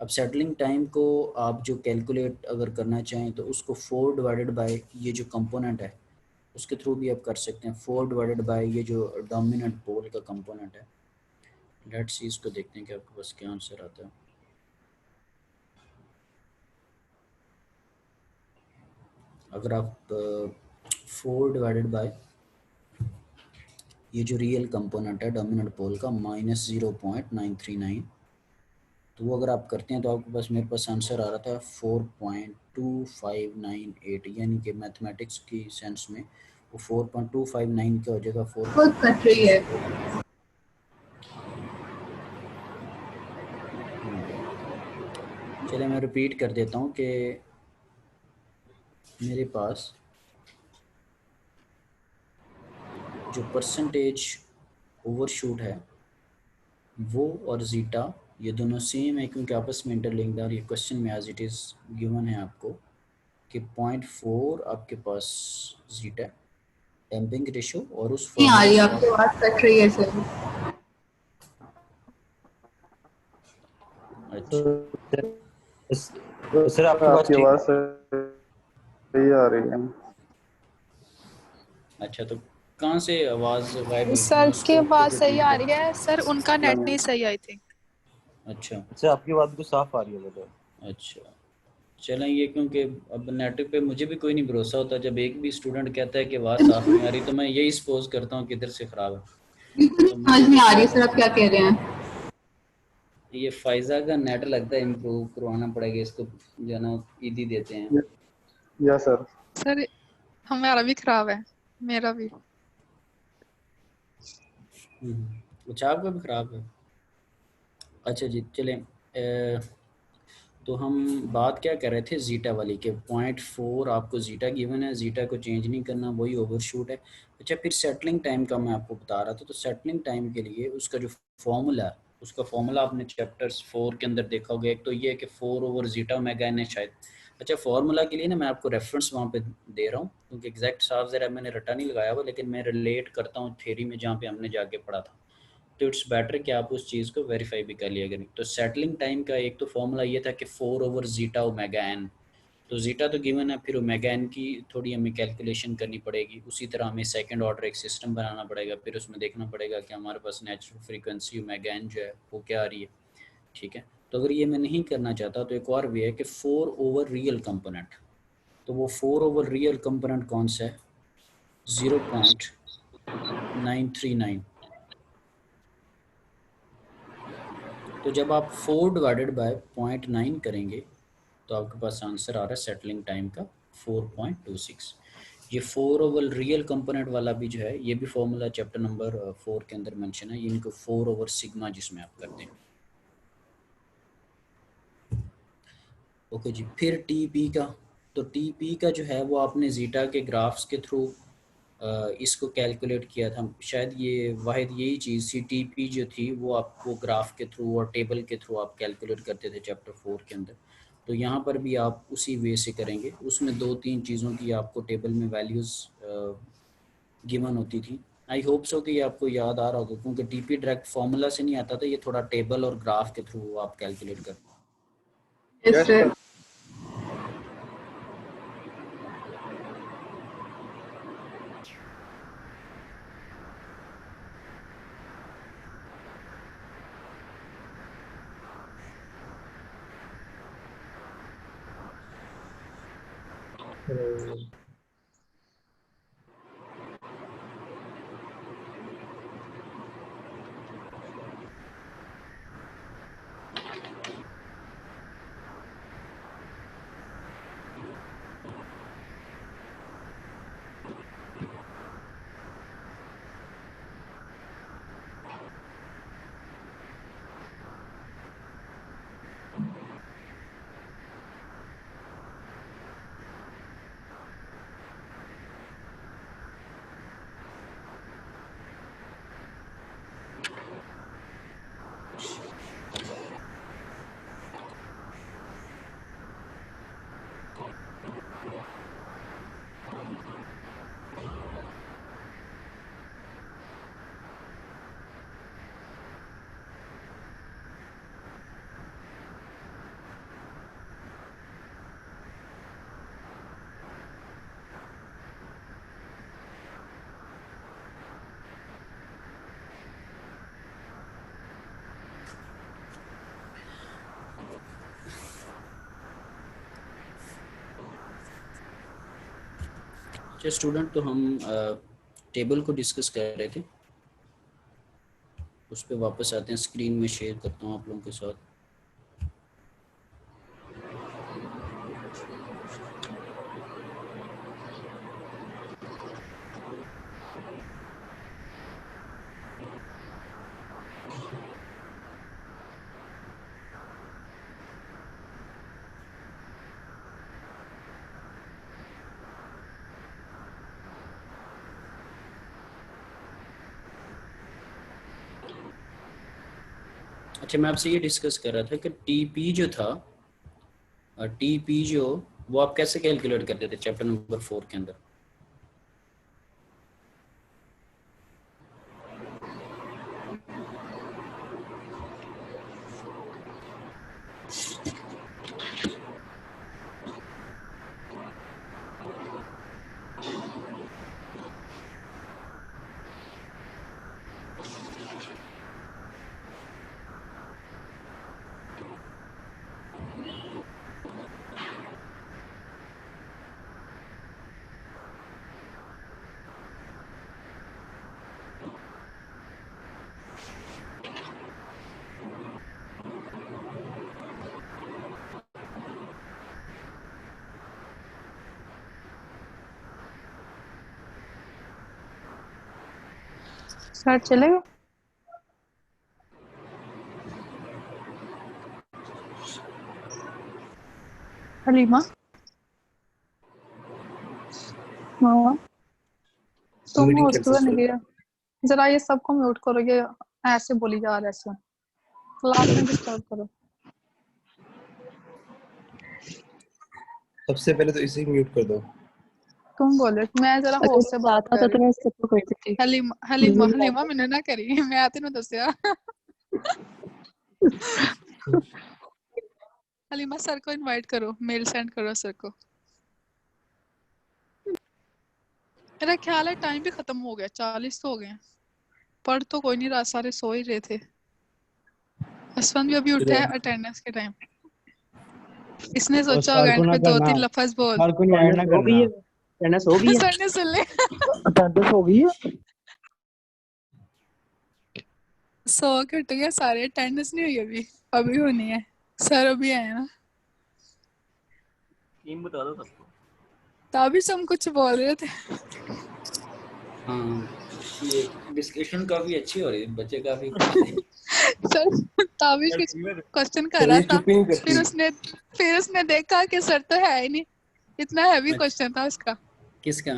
अब सेटलिंग टाइम को आप जो कैलकुलेट अगर करना चाहें तो उसको 4 डिवाइडेड बाय ये जो कंपोनेंट है उसके थ्रू भी आप कर सकते हैं। 4 डिवाइडेड बाय ये जो डोमिनेंट पोल का कंपोनेंट है। लेट्स सी, इसको देखते हैं कि आपके पास क्या आंसर आता है। अगर आप 4 डिवाइडेड बाय ये जो रियल कंपोनेंट है डोमिनेंट पोल का -0.939, तो वो अगर आप करते हैं तो आपके पास, मेरे पास आंसर आ रहा था 4.2598, यानी कि मैथमेटिक्स की सेंस में वो 4.259 का हो जाएगा। बहुत कट रही है। चलिए मैं रिपीट कर देता हूँ कि मेरे पास जो परसेंटेज ओवरशूट है वो और जीटा ये दोनों सेम है क्योंकि आपस में इंटरलिंक्ड है, और ये क्वेश्चन में एज इट इज़ गिवन है आपको कि 0.4 आपके पास जीटा डैम्पिंग रेशियो, और उस नहीं आ रही, फॉर्मूले आपकी आवाज कट रही है सर। अच्छा सर आपकी बात आपकी ठीक आवाज सही आ रही है। अच्छा, तो कहाँ से आवाज़ गायब हुई थी? सर मैं की स्कोप बात को सही रिपीट आ कर। रही है सर, उनका नेट नहीं सही आई थिंक। अच्छा अच्छा, आपकी बात बिल्कुल साफ आ रही है मुझे। अच्छा, चलें ये, क्योंकि अब नेट पे मुझे भी कोई नहीं भरोसा होता, जब एक भी स्टूडेंट कहता है कि आवाज़ साफ नहीं आ रही तो मैं यही सपोज करता हूँ कि इधर से ख़राब है। बिल्कुल तो समझ मुझे नहीं तो आ रही है खैर सर, आप क्या कह रहे हैं। ये फायजा का नेट लगता है इम्प्रूव करवाना पड़ेगा इसको, जो ना ईदी देते हैं। Yes sir. सर हमारा भी खराब है, मेरा भी। अच्छा, आपका भी ख़राब है। अच्छा जी, चलें तो हम बात क्या कर रहे थे जीटा वाली के 0.4 आपको जीटा गिवन है, जीटा को चेंज नहीं करना, वही ओवरशूट है। अच्छा, फिर सेटलिंग टाइम का मैं आपको बता रहा था, तो सेटलिंग टाइम के लिए उसका जो फॉर्मूला है, उसका फॉर्मूला आपने चैप्टर्स 4 के अंदर देखा होगा। एक तो ये है कि 4 ओवर जीटा ओमेगा एन है शायद। अच्छा, फार्मूला के लिए ना मैं आपको रेफरेंस वहाँ पे दे रहा हूँ, क्योंकि एग्जैक्ट साफ ज़रा मैंने रटा नहीं लगाया हुआ, लेकिन मैं रिलेट करता हूँ थ्योरी में जहाँ पे हमने जाके पढ़ा था, तो इट्स बेटर कि आप उस चीज़ को वेरीफाई भी कर लिया करें। तो सेटलिंग टाइम का एक तो फॉर्मूला ये था कि 4 ओवर जीटा ओमेगा एन। तो जीटा तो गिवन है, फिर ओमेगा एन की थोड़ी हमें कैलकुलेशन करनी पड़ेगी। उसी तरह हमें सेकंड ऑर्डर एक सिस्टम बनाना पड़ेगा, फिर उसमें देखना पड़ेगा कि हमारे पास नेचुरल फ्रीक्वेंसी ओमेगा एन जो है वो क्या आ रही है, ठीक है। तो अगर ये मैं नहीं करना चाहता तो एक और वे है कि 4 ओवर रियल कंपोनेंट। तो वो 4 ओवर रियल कंपोनेंट कौन सा है? 0.939। तो जब आप 4 डिवाइडेड बाय 0.9 करेंगे तो आपके पास आंसर आ रहा है सेटलिंग टाइम का 4.26। ये 4 ओवर रियल कंपोनेंट वाला भी जो है, ये भी फॉर्मूला चैप्टर नंबर 4 के अंदर मेंशन है, इनको 4 ओवर सिग्मा जिसमें आप करते हैं। ओके जी, फिर टीपी का। तो टीपी का जो है वो आपने जीटा के ग्राफ्स के थ्रू इसको कैलकुलेट किया था शायद, ये वाहिद यही चीज़ थी। टीपी जो थी वो आपको ग्राफ के थ्रू और टेबल के थ्रू आप कैलकुलेट करते थे चैप्टर 4 के अंदर। तो यहाँ पर भी आप उसी वे से करेंगे। उसमें 2-3 चीज़ों की आपको टेबल में वैल्यूज़ गिवन होती थी, आई होप सो कि ये आपको याद आ रहा होगा, क्योंकि टीपी डायरेक्ट फॉर्मूला से नहीं आता था, ये थोड़ा टेबल और ग्राफ के थ्रू आप कैलकुलेट कर। Yes, sir. अच्छा स्टूडेंट, तो हम टेबल को डिस्कस कर रहे थे, उस पर वापस आते हैं। स्क्रीन में शेयर करता हूँ आप लोगों के साथ। अच्छा, मैं आपसे ये डिस्कस कर रहा था कि टीपी जो था, टीपी जो वो आप कैसे कैलकुलेट करते थे चैप्टर नंबर 4 के अंदर? सर चलेगा? हलीमा, हाँ तुम होस्ट बन गया। जरा ये सबको म्यूट करो, ये ऐसे बोली जा रहा है, ऐसे क्लास में डिस्टर्ब करो। सबसे पहले तो इसे म्यूट कर दो। तुम बोले, मैं जरा होस्ट से बात कर रही हूँ। हलीमा मैंने ना करी, मैं तेनू दसिया। हलीमा सर को इनवाइट करो, मेल सेंड करो सर को। मेरा ख्याल है टाइम भी खत्म हो गया, 40 तो हो गए। पढ़ तो कोई नहीं रहा, सारे सो ही रहे थे। असफन भी अभी उठा है अटेंडेंस के टाइम। इसने सोचा होगा एंड पे 2-3 लफ्ज बोल। सर को नहीं ऐड ना करना। अटेंडेंस हो गई है? सर ने सुन ले। अटेंडेंस हो गई है? 100 कट गया, सारे अटेंडेंस नहीं हुई अभी, अभी होनी है। सर अभी आए ना, टीम बता दो सबको। तभी हम कुछ बोल रहे थे। हाँ, ये डिस्कशन काफी अच्छी हो रही है, बच्चे काफी सर ताबिश कुछ क्वेश्चन कर रहा था, फिर उसने देखा कि सर तो है ही नहीं, इतना हैवी क्वेश्चन था उसका। किसका?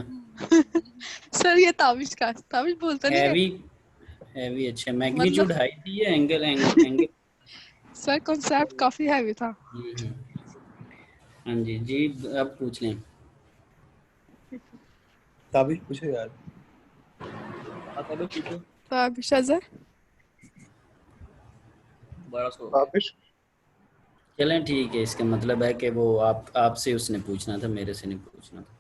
सर ये ताबिश का, ताबिश बोलता नहीं हैवी है हैवी। अच्छा, मैग्नीट्यूड हाई थी या एंगल? सर कॉन्सेप्ट काफी हैवी था। हाँ जी जी, आप पूछ लें। ताबिश पूछो यार। आता लो पूछो तो आप शाज़र 1200 आबिश चलें ठीक है, इसका मतलब है कि वो आपसे उसने पूछना था, मेरे से नहीं पूछना था।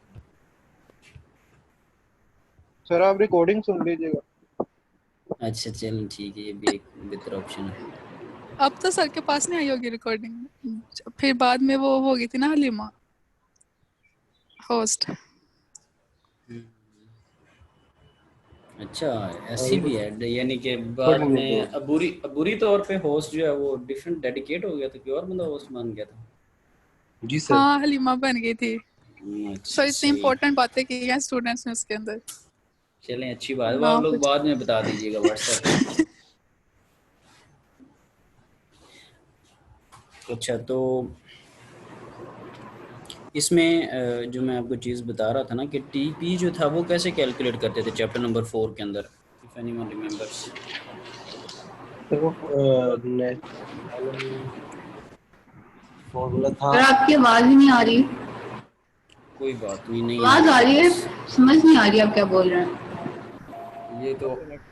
सर आप रिकॉर्डिंग सुन लीजिएगा। अच्छा चलें ठीक है, ये भी एक बेहतर ऑप्शन है। अब तो सर के पास नहीं आई होगी रिकॉर्डिंग, फिर बाद में वो हो गई थी ना हलीमा होस्ट। अच्छा ऐसी भी है, यानी कि बाद रिकॉर्डिंग में अबूरी तौर पे होस्ट जो है वो डिफरेंट डेडिकेट हो गया था कि और बंदा होस्ट मान गया था। जी सर। हाँ हलीमा बन गई थी। सो अच्छा इतनी सही, इम्पोर्टेंट बातें की हैं स्टूडेंट्स ने उसके अंदर। चलें अच्छी बात है, वो ना आप लोग कुछ बाद में बता दीजिएगा व्हाट्सएप पे। अच्छा तो इसमें जो मैं आपको चीज़ बता रहा था ना कि टीपी जो था वो कैसे कैलकुलेट करते थे चैप्टर नंबर 4 के अंदर, इफ एनीवन रिमेंबर्स। सर वो फॉर्मूला था। सर आपकी आवाज ही नहीं आ रही। कोई बात नहीं आ आवाज आ रही रही है है, बस, समझ नहीं आ रही आप क्या बोल रहे हैं। ये तो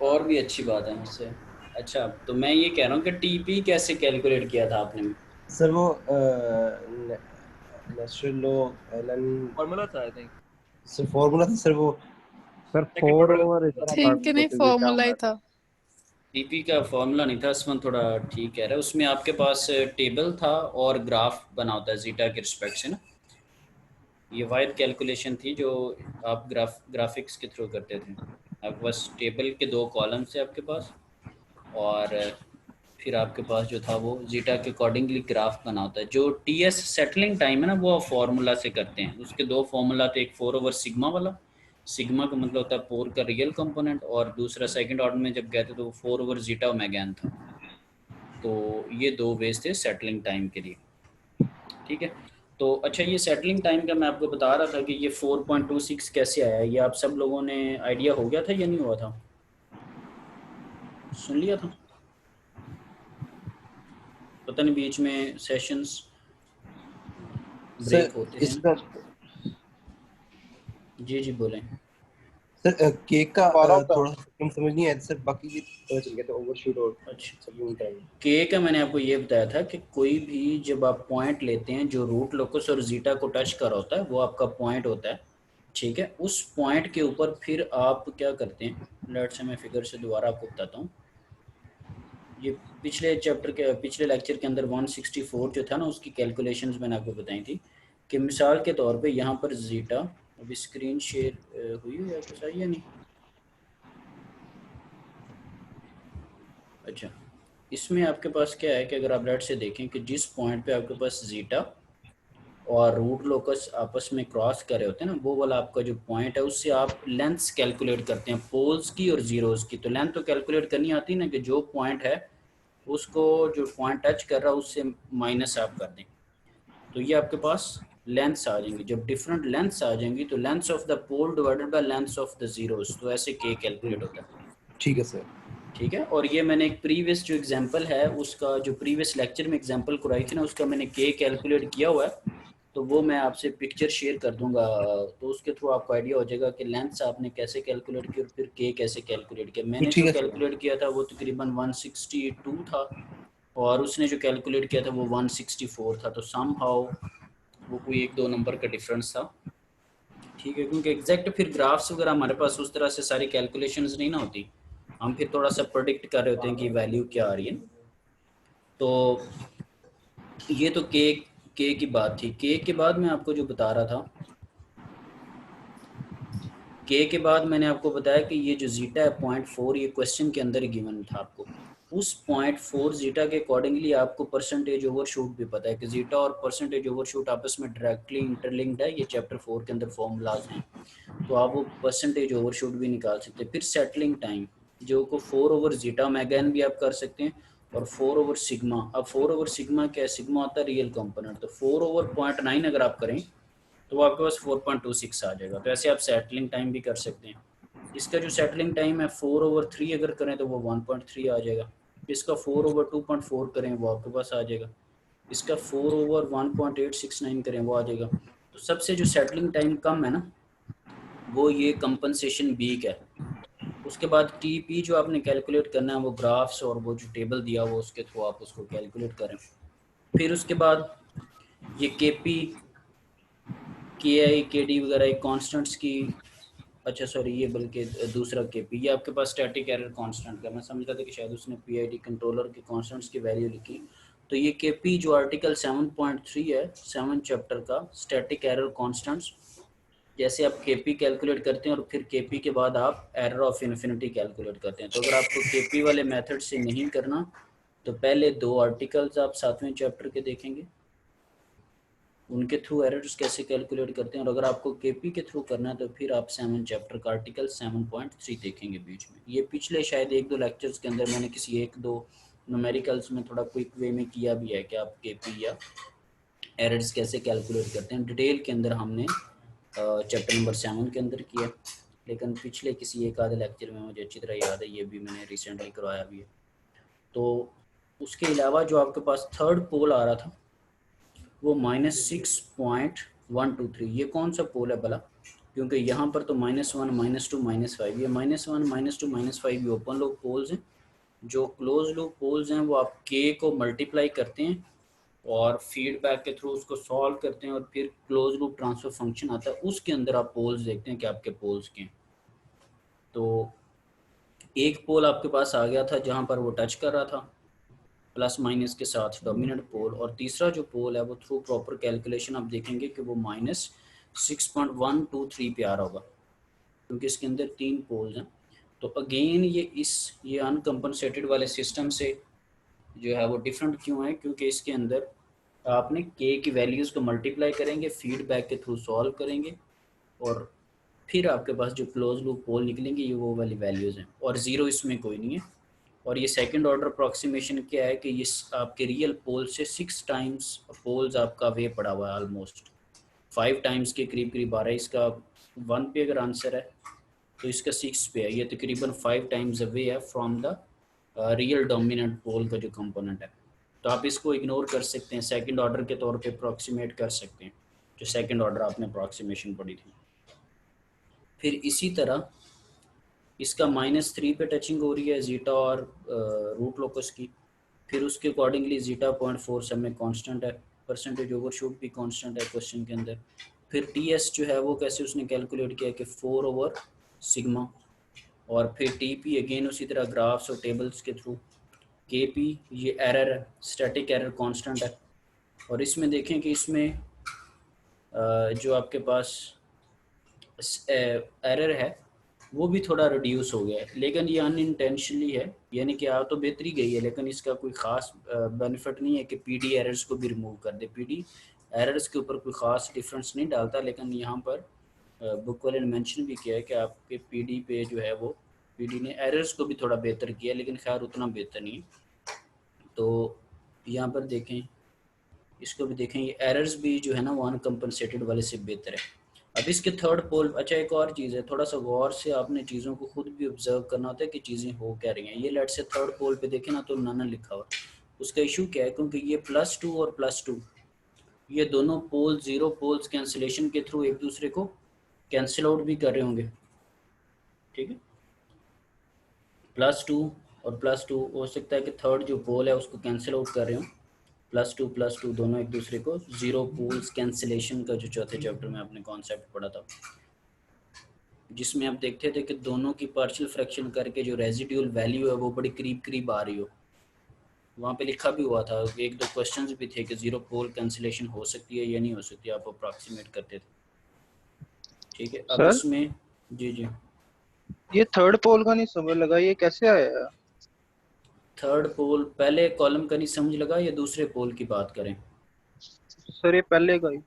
और भी अच्छी बात है मुझसे। अच्छा तो मैं ये कह रहा हूँ कि टीपी कैसे कैलकुलेट किया था आपने। सर वो नेचुरल लॉ एलन फॉर्मूला था आई थिंक। सर फॉर्मूला था सर वो। सर सेकंड 4 पेपर ओवर में इतना थिंक नहीं फॉर्मूला ही था। टीपी का फॉर्मूला नहीं था, इसमें थोड़ा ठीक कह रहा है, उसमें आपके पास टेबल था और ग्राफ बना होता है जीटा के रिस्पेक्ट से ना। ये वाइड कैलकुलेशन थी जो आप ग्राफिक्स के थ्रू करते थे। आपके पास टेबल के 2 कॉलम्स है आपके पास, और फिर आपके पास जो था वो जीटा के अकॉर्डिंगली ग्राफ बना होता है। जो टीएस सेटलिंग टाइम है ना वो फॉर्मूला से करते हैं, उसके 2 फॉर्मूला थे, एक 4 ओवर सिग्मा वाला, सिग्मा का मतलब होता है पोर का रियल कंपोनेंट, और दूसरा सेकंड ऑर्डर में जब गए थे तो वो 4 ओवर जीटा ओमेगान था। तो ये 2 वेज थे सेटलिंग टाइम के लिए, ठीक है। तो अच्छा ये सेटलिंग टाइम का मैं आपको बता रहा था कि ये 4.26 कैसे आया, ये आप सब लोगों ने आइडिया हो गया था या नहीं हुआ था, सुन लिया था? पता नहीं बीच में सेशंस ब्रेक सर होते हैं। इसका जी बोलें। सर केक का बारह का। थोड़ा कम समझ नहीं आया सर, बाकी ये पता चल गया था ओवरशूट और अच्छा सेटलिंग टाइम। के का मैंने आपको ये बताया था कि कोई भी जब आप पॉइंट लेते हैं जो रूट लोकस और जीटा को टच कर होता है वो आपका पॉइंट होता है, ठीक है। उस पॉइंट के ऊपर फिर आप क्या करते हैं, लेट से मैं फिगर से दोबारा आपको बताता हूँ। ये पिछले चैप्टर के पिछले लेक्चर के अंदर 164 जो था ना उसकी कैलकुलेशंस मैंने आपको बताई थी कि मिसाल के तौर पे यहाँ पर जीटा, अभी स्क्रीन शेयर हुई है आपके साथ या नहीं? अच्छा इसमें आपके पास क्या है कि अगर आप लेट से देखें कि जिस पॉइंट पे आपके पास जीटा और रूट लोकस आपस में क्रॉस कर रहे होते हैं ना, वो वाला आपका जो पॉइंट है उससे आप लेंथ्स कैलकुलेट करते हैं पोल्स की और जीरोस की। तो लेंथ तो कैलकुलेट करनी आती है ना कि जो पॉइंट है उसको जो पॉइंट टच कर रहा है उससे माइनस आप कर दें, तो ये आपके पास लेंथ्स आ जाएंगी। जब डिफरेंट लेंथ्स आ जाएंगी तो lengths of the pole divided by lengths of the zeros, तो ऐसे के कैलकुलेट होता है, ठीक है सर। ठीक है। और ये मैंने एक प्रीवियस जो एग्जांपल है उसका जो प्रीवियस लेक्चर में एग्जांपल कराई थी ना उसका मैंने के कैलकुलेट किया हुआ है, तो वो मैं आपसे पिक्चर शेयर कर दूंगा, तो उसके थ्रू आपको आइडिया हो जाएगा कि लेंथ्स आपने कैसे कैलकुलेट की और फिर के कैसे कैलकुलेट किया। मैंने ठीक जो है सर। कैलकुलेट किया था वो तकरीबन 162 था और उसने जो कैलकुलेट किया था वो 164 था, तो समहाउ वो कोई 1-2 नंबर का डिफरेंस था, ठीक है। क्योंकि एग्जैक्ट फिर ग्राफ्स वगैरह हमारे पास उस तरह से सारी कैलकुलेशंस नहीं ना होती, हम फिर थोड़ा सा प्रेडिक्ट कर रहे होते हैं कि वैल्यू क्या आ रही है। तो ये तो के की बात थी। के बाद मैं आपको जो बता रहा था, के बाद मैंने आपको बताया कि ये जो जीटा है 0.4 ये क्वेश्चन के अंदर ही गिवन था आपको। उस 0.4 जीटा के अकॉर्डिंगली आपको परसेंटेज ओवरशूट भी पता है कि जीटा और परसेंटेज ओवरशूट आपस में डायरेक्टली इंटरलिंक्ड है, ये चैप्टर 4 के अंदर फॉर्मूलाज हैं, तो आप वो परसेंटेज ओवरशूट भी निकाल सकते हैं। फिर सेटलिंग टाइम जो को 4 ओवर जीटा मैगन भी आप कर सकते हैं और 4 ओवर सिग्मा। अब 4 ओवर सिग्मा क्या है, सिग्मा होता है रियल कंपोनेंट, तो 4 ओवर 0.9 अगर आप करें तो आपके पास 4.26 आ जाएगा। तो ऐसे आप सेटलिंग टाइम भी कर सकते हैं। इसका जो सेटलिंग टाइम है 4 ओवर 3 अगर करें तो वो 1.3 आ जाएगा। इसका 4 ओवर 2.4 करें वो आपके पास आ जाएगा। इसका 4 ओवर 1.869 करें वो आ जाएगा। तो सबसे जो सेटलिंग टाइम कम है ना वो ये कंपनसेशन वीक है, उसके बाद टीपी जो आपने कैलकुलेट करना है वो ग्राफ्स और वो जो टेबल दिया वो उसके थ्रू आप उसको कैलकुलेट करें। फिर उसके बाद ये केपी के आई के डी वगैरह कॉन्स्टेंट्स की, अच्छा सॉरी ये बल्कि दूसरा केपी, ये आपके पास स्टैटिक एरर कांस्टेंट का, मैं समझ रहा था कि शायद उसने पीआईडी कंट्रोलर के कांस्टेंट्स की वैल्यू लिखी। तो ये केपी जो आर्टिकल 7.3 है 7 चैप्टर का स्टैटिक एरर कांस्टेंट्स, जैसे आप केपी कैलकुलेट करते हैं और फिर केपी के बाद आप एरर ऑफ इन्फिनिटी कैलकुलेट करते हैं। तो अगर आपको केपी वाले मेथड से नहीं करना तो पहले 2 आर्टिकल्स आप 7वें चैप्टर के देखेंगे, उनके थ्रू एरर्स कैसे कैलकुलेट करते हैं, और अगर आपको केपी के थ्रू करना है तो फिर आप 7 चैप्टर का आर्टिकल 7.3 देखेंगे बीच में। ये पिछले शायद 1-2 लेक्चर्स के अंदर मैंने किसी 1-2 न्यूमेरिकल्स में थोड़ा क्विक वे में किया भी है कि आप केपी या एरर्स कैसे कैलकुलेट करते हैं। डिटेल के अंदर हमने चैप्टर नंबर 7 के अंदर किया, लेकिन पिछले किसी 1-आधे लेक्चर में मुझे अच्छी तरह याद है, ये भी मैंने रिसेंटली करवाया भी है। तो उसके अलावा जो आपके पास थर्ड पोल आ रहा था वो -6.123, ये कौन सा पोल है भला, क्योंकि यहाँ पर तो -1, -2, -5, ये -1, -2, -5 ये ओपन लूप पोल्स हैं। जो क्लोज लूप पोल्स हैं वो आप k को मल्टीप्लाई करते हैं और फीडबैक के थ्रू उसको सॉल्व करते हैं और फिर क्लोज लूप ट्रांसफर फंक्शन आता है, उसके अंदर आप पोल्स देखते हैं कि आपके पोल्स के हैं। तो एक पोल आपके पास आ गया था जहाँ पर वो टच कर रहा था प्लस माइनस के साथ डोमिनेंट पोल, और तीसरा जो पोल है वो थ्रू प्रॉपर कैलकुलेशन आप देखेंगे कि वो -6.123 पे आ रहा होगा, क्योंकि इसके अंदर 3 पोल्स हैं। तो अगेन ये अनकम्पनसेटेड वाले सिस्टम से जो है वो डिफरेंट क्यों है, क्योंकि इसके अंदर आपने के की वैल्यूज़ को मल्टीप्लाई करेंगे, फीडबैक के थ्रू सॉल्व करेंगे और फिर आपके पास जो क्लोज लूप पोल निकलेंगे ये वो वाली वैल्यूज़ हैं, और ज़ीरो इसमें कोई नहीं है। और ये सेकंड ऑर्डर अप्रॉक्सीमेशन क्या है कि ये आपके रियल पोल से 6 टाइम्स पोल्स आपका वे पड़ा हुआ है, ऑलमोस्ट 5 टाइम्स के करीब करीब आ रहा है। इसका 1 पे अगर आंसर है तो इसका 6 पे है, ये तकरीबन 5 टाइम्स अवे है from the real dominant pole का जो कंपोनेंट है। तो आप इसको इग्नोर कर सकते हैं, सेकंड ऑर्डर के तौर पे अप्रॉक्सीमेट कर सकते हैं, जो सेकंड ऑर्डर आपने अप्रॉक्सीमेशन पढ़ी थी। फिर इसी तरह इसका -3 पे टचिंग हो रही है जीटा और रूट लोकस की, फिर उसके अकॉर्डिंगली जीटा 0.47 में कांस्टेंट है, परसेंटेज ओवरशूट भी कांस्टेंट है क्वेश्चन के अंदर। फिर टीएस जो है वो कैसे उसने कैलकुलेट किया कि 4/सिग्मा, और फिर टीपी अगेन उसी तरह ग्राफ्स और टेबल्स के थ्रू। केपी ये एरर है, स्टैटिक एरर कांस्टेंट है, और इसमें देखें कि इसमें जो आपके पास एरर है वो भी थोड़ा रिड्यूस हो गया है, लेकिन ये अनइंटेंशनली है, यानी कि आ तो बेहतरी गई है लेकिन इसका कोई ख़ास बेनिफिट नहीं है कि पीडी एरर्स को भी रिमूव कर दे। पीडी एरर्स के ऊपर कोई ख़ास डिफरेंस नहीं डालता, लेकिन यहाँ पर बुक वाले ने मेंशन भी किया है कि आपके पीडी पे जो है वो पीडी ने एरर्स को भी थोड़ा बेहतर किया, लेकिन खैर उतना बेहतर नहीं। तो यहाँ पर देखें, इसको भी देखें, ये एरर्स भी जो है ना वो अनकम्पनसेटेड वाले से बेहतर है। अब इसके थर्ड पोल, अच्छा एक और चीज़ है, थोड़ा सा गौर से आपने चीज़ों को खुद भी ऑब्जर्व करना होता है कि चीज़ें हो क्या रही हैं। ये लेट से थर्ड पोल पे देखें ना तो नाना लिखा हुआ, उसका इशू क्या है, क्योंकि ये +2 और +2 ये दोनों पोल जीरो पोल्स कैंसिलेशन के थ्रू एक दूसरे को कैंसिल आउट भी कर रहे होंगे, ठीक है। +2 और +2 हो सकता है कि थर्ड जो पोल है उसको कैंसिल आउट कर रहे हो, +2 दोनों एक दूसरे को, जीरो पोल्स कैंसिलेशन का जो चौथे चैप्टर में आपने कॉन्सेप्ट पढ़ा था, जिसमें आप देखते थे कि दोनों की पार्शियल फ्रैक्शन करके जो रेजिड्यूल वैल्यू है वो बड़ी करीब करीब आ रही हो। वहाँ पे लिखा भी हुआ था, 1-2 क्वेश्चंस भी थे कि जीरो पोल कैंसिलेशन हो सकती है या नहीं हो सकती, आप अप्रॉक्सीमेट करते थे, ठीक है। अब इसमें जी ये थर्ड पोल का नहीं समझ लगा, ये कैसे आया? थर्ड पोल पहले कॉलम का नहीं समझ लगा या दूसरे पोल की बात करें? सर ये पहले का ही।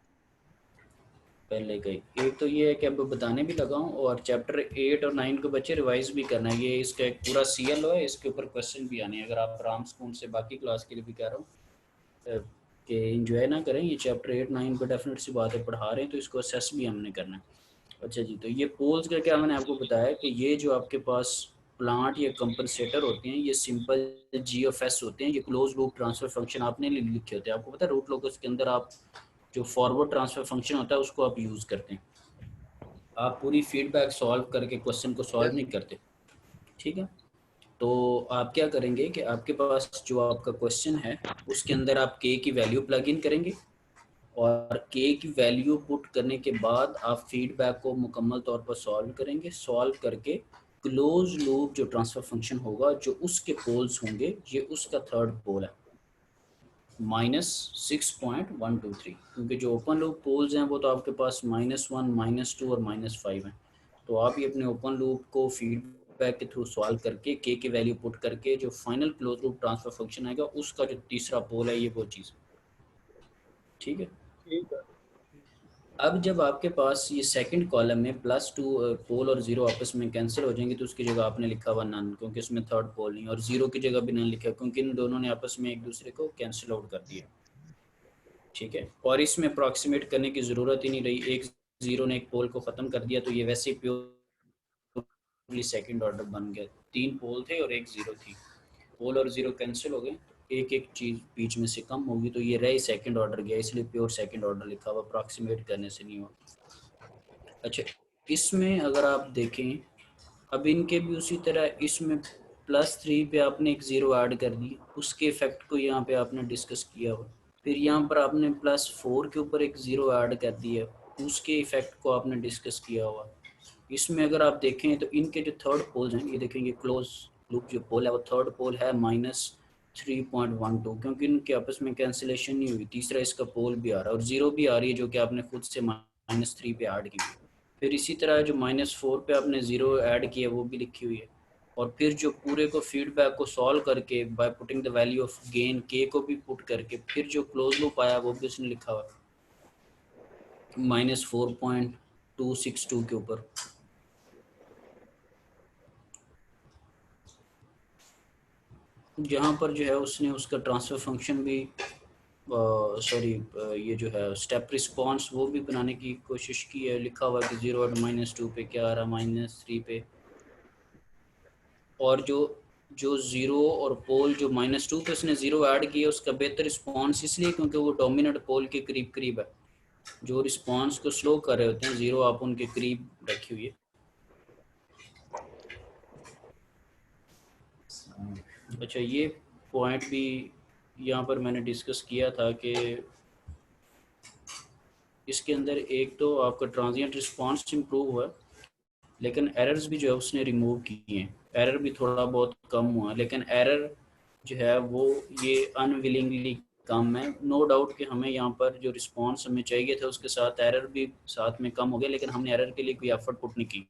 पहले गई एक तो ये है कि अब बताने भी लगा हूँ, और चैप्टर 8 और 9 को बच्चे रिवाइज भी करना है। ये इसका एक पूरा CL है, इसके ऊपर क्वेश्चन भी आने हैं। अगर आप राम स्कूल से बाकी क्लास के लिए भी कह रहा हूँ कि एंजॉय ना करें, ये चैप्टर 8, 9 को डेफिनेट सी बात है पढ़ा रहे हैं, तो इसको असेस भी हमने करना है। अच्छा जी, तो ये पोल्स का क्या मैंने आपको बताया कि ये जो आपके पास प्लांट या कंपनसेटर होते हैं ये सिंपल GFS होते हैं, ये क्लोज लूप ट्रांसफर फंक्शन आपने लिखे होते हैं। आपको पता है रूट लोकस के अंदर आप जो फॉरवर्ड ट्रांसफर फंक्शन होता है उसको आप यूज़ करते हैं, आप पूरी फीडबैक सॉल्व करके क्वेश्चन को सॉल्व नहीं करते, ठीक है, तो आप क्या करेंगे कि आपके पास जो आपका क्वेश्चन है उसके अंदर आप के की वैल्यू प्लग इन करेंगे और के की वैल्यू पुट करने के बाद आप फीडबैक को मुकम्मल तौर पर सॉल्व करेंगे। सॉल्व करके क्लोज लूप जो ट्रांसफर फंक्शन होगा जो उसके पोल्स होंगे, ये उसका थर्ड पोल है -6.123, क्योंकि जो ओपन लूप पोल्स हैं वो तो आपके पास -1, -2 और -5 हैं। तो आप ये अपने ओपन लूप को फीडबैक के थ्रू सॉल्व करके के की वैल्यू पुट करके जो final close loop transfer function आएगा उसका जो तीसरा पोल है ये वो चीज़। ठीक है, ठीक है। अब जब आपके पास ये सेकंड कॉलम में +2 पोल और 0 आपस में कैंसिल हो जाएंगे तो उसकी जगह आपने लिखा हुआ नन, क्योंकि उसमें थर्ड पोल नहीं, और 0 की जगह भी नन लिखा क्योंकि इन दोनों ने आपस में एक दूसरे को कैंसिल आउट कर दिया। ठीक है, और इसमें अप्रॉक्सीमेट करने की ज़रूरत ही नहीं रही, एक 0 ने एक पोल को ख़त्म कर दिया तो ये वैसे ही प्योरली सेकंड ऑर्डर बन गया। 3 पोल थे और एक 0 थी, पोल और 0 कैंसिल हो गए, एक एक चीज़ बीच में से कम होगी तो ये रही सेकंड ऑर्डर गया, इसलिए प्योर सेकंड ऑर्डर लिखा हुआ, अप्रॉक्सीमेट करने से नहीं हुआ। अच्छा, इसमें अगर आप देखें अब इनके भी उसी तरह इसमें +3 पे आपने एक 0 ऐड कर दी, उसके इफेक्ट को यहाँ पे आपने डिस्कस किया हुआ। फिर यहाँ पर आपने +4 के ऊपर एक 0 ऐड कर दिया, उसके इफेक्ट को आपने डिस्कस किया हुआ। इसमें अगर आप देखें तो इनके जो थर्ड पोल्स हैं, ये देखेंगे क्लोज लूप जो पोल है वो थर्ड पोल है -3.12, क्योंकि इनके आपस में कैंसिलेशन नहीं हुई। तीसरा इसका पोल भी आ रहा है और 0 भी आ रही है जो कि आपने खुद से -3 पे ऐड की। फिर इसी तरह जो -4 पे आपने 0 ऐड किया वो भी लिखी हुई है। और फिर जो पूरे को फीडबैक को सॉल्व करके by putting the value of gain के को भी पुट करके फिर जो क्लोज लूप आया वो भी उसने लिखा हुआ -4.262 के ऊपर। जहाँ पर जो है उसने उसका ट्रांसफर फंक्शन भी ये जो है स्टेप रिस्पांस वो भी बनाने की कोशिश की है। लिखा हुआ कि 0 और -2 पे क्या आ रहा है, -3 पे, और जो 0 और पोल जो -2 पे उसने 0 ऐड किया उसका बेहतर रिस्पांस इसलिए क्योंकि वो डोमिनेंट पोल के करीब करीब है। जो रिस्पांस को स्लो कर रहे होते हैं 0 आप उनके करीब रखी हुई है। अच्छा, ये पॉइंट भी यहाँ पर मैंने डिस्कस किया था कि इसके अंदर एक तो आपका ट्रांजिएंट रिस्पांस इम्प्रूव हुआ, लेकिन एरर्स भी जो है उसने रिमूव किए हैं। एरर भी थोड़ा बहुत कम हुआ, लेकिन एरर जो है वो ये अनविलिंगली कम है। नो डाउट कि हमें यहाँ पर जो रिस्पांस हमें चाहिए था उसके साथ एरर भी साथ में कम हो गया, लेकिन हमने एरर के लिए कोई एफर्ट पुट नहीं की।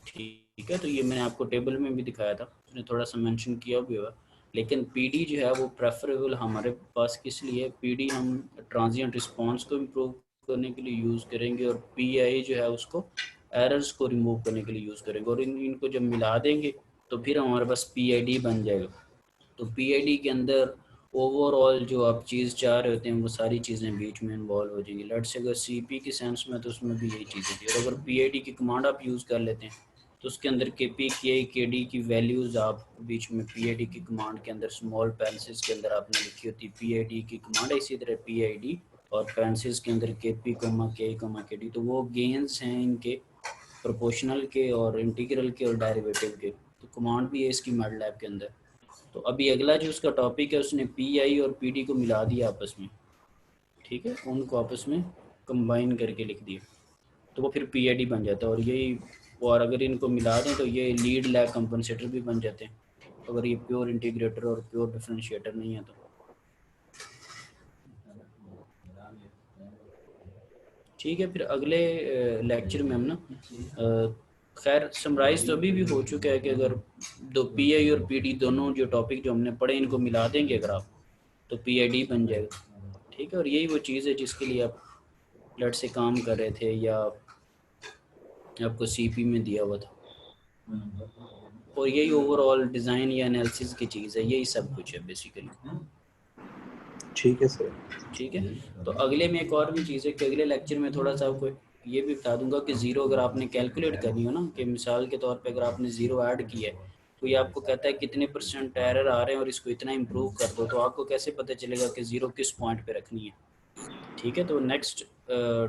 ठीक है, तो ये मैंने आपको टेबल में भी दिखाया था, उसने थोड़ा सा मेंशन किया भी हुआ। लेकिन पीडी जो है वो प्रेफरेबल हमारे पास किस लिए, पीडी हम ट्रांजिएंट रिस्पांस को इम्प्रूव करने के लिए यूज़ करेंगे और पीआई जो है उसको एरर्स को रिमूव करने के लिए यूज़ करेंगे। और इनको जब मिला देंगे तो फिर हमारे पास पीआईडी बन जाएगा। तो पीआईडी के अंदर ओवरऑल जो आप चीज़ चाह रहे होते हैं वो सारी चीज़ें बीच में इन्वॉल्व हो जाएंगी। लेट्स से अगर सीपी की सेंस में तो उसमें भी यही चीज़ें थी, और अगर पीआईडी की कमांड आप यूज़ कर लेते हैं तो उसके अंदर के पी के आई के डी की वैल्यूज़ आप बीच में पीआईडी की कमांड के अंदर स्मॉल पेंसिल्स के अंदर आपने लिखी होती पीआईडी की कमांड है, इसी तरह पीआईडी और पेंसिल्स के अंदर के पी के डी। तो वो गेन्स हैं इनके प्रोपोर्शनल के और इंटीग्रल के और डेरिवेटिव के। तो कमांड भी है इसकी मैटलैब के अंदर। तो अभी अगला जो उसका टॉपिक है उसने पी आई और पी डी को मिला दिया आपस में। ठीक है, उनको आपस में कंबाइन करके लिख दिया तो वो फिर पी आई डी बन जाता है। और यही, और अगर इनको मिला दें तो ये लीड लैग कंपनसेटर भी बन जाते हैं, अगर ये प्योर इंटीग्रेटर और प्योर डिफरेंशिएटर नहीं है तो। ठीक है, फिर अगले लेक्चर में हम ना खैर समराइज तो अभी भी हो चुका है कि अगर दो पी आई और पी डी दोनों जो टॉपिक जो हमने पढ़े इनको मिला देंगे अगर आप तो पी आई डी बन जाएगा। ठीक है, और यही वो चीज़ है जिसके लिए आप लेट से काम कर रहे थे या आपको सीपी में दिया हुआ था, और यही ओवरऑल डिज़ाइन या एनालिसिस की चीज़ है, यही सब कुछ है बेसिकली। ठीक है सर। ठीक है, तो अगले में एक और भी चीज़ है कि अगले लेक्चर में थोड़ा सा आपको ये भी बता दूंगा कि ज़ीरो अगर आपने कैलकुलेट करनी हो ना, कि मिसाल के तौर पे अगर आपने ज़ीरो ऐड किया है तो ये आपको कहता है कितने % एरर आ रहे हैं और इसको इतना इम्प्रूव कर दो, तो आपको कैसे पता चलेगा कि ज़ीरो किस पॉइंट पे रखनी है। ठीक है, तो नेक्स्ट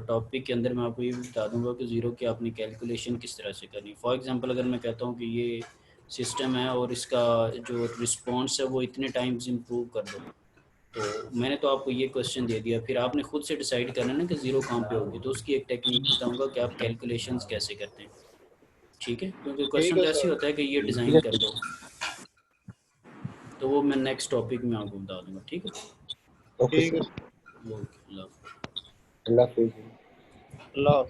टॉपिक के अंदर मैं आपको ये भी बता दूंगा कि ज़ीरो की आपने कैलकुलेशन किस तरह से करनी है। फॉर एग्जांपल अगर मैं कहता हूँ कि ये सिस्टम है और इसका जो रिस्पॉन्स है वो इतने टाइम्स इम्प्रूव कर दो। तो मैंने तो आपको ये क्वेश्चन दे दिया, फिर आपने खुद से डिसाइड करना ना कि ज़ीरो कहाँ पे होगी। तो उसकी एक टेक्निक बताऊंगा कि आप कैलकुलेशंस कैसे करते हैं, ठीक है, क्योंकि क्वेश्चन है तो ऐसे सर। होता है कि ये डिज़ाइन कर दो, तो वो मैं नेक्स्ट टॉपिक में आपको बता दूंगा, ठीक है। ओके ठीक है सर। ओके, अल्लाह हाफ़िज़। अल्लाह हाफिज़। अल्लाह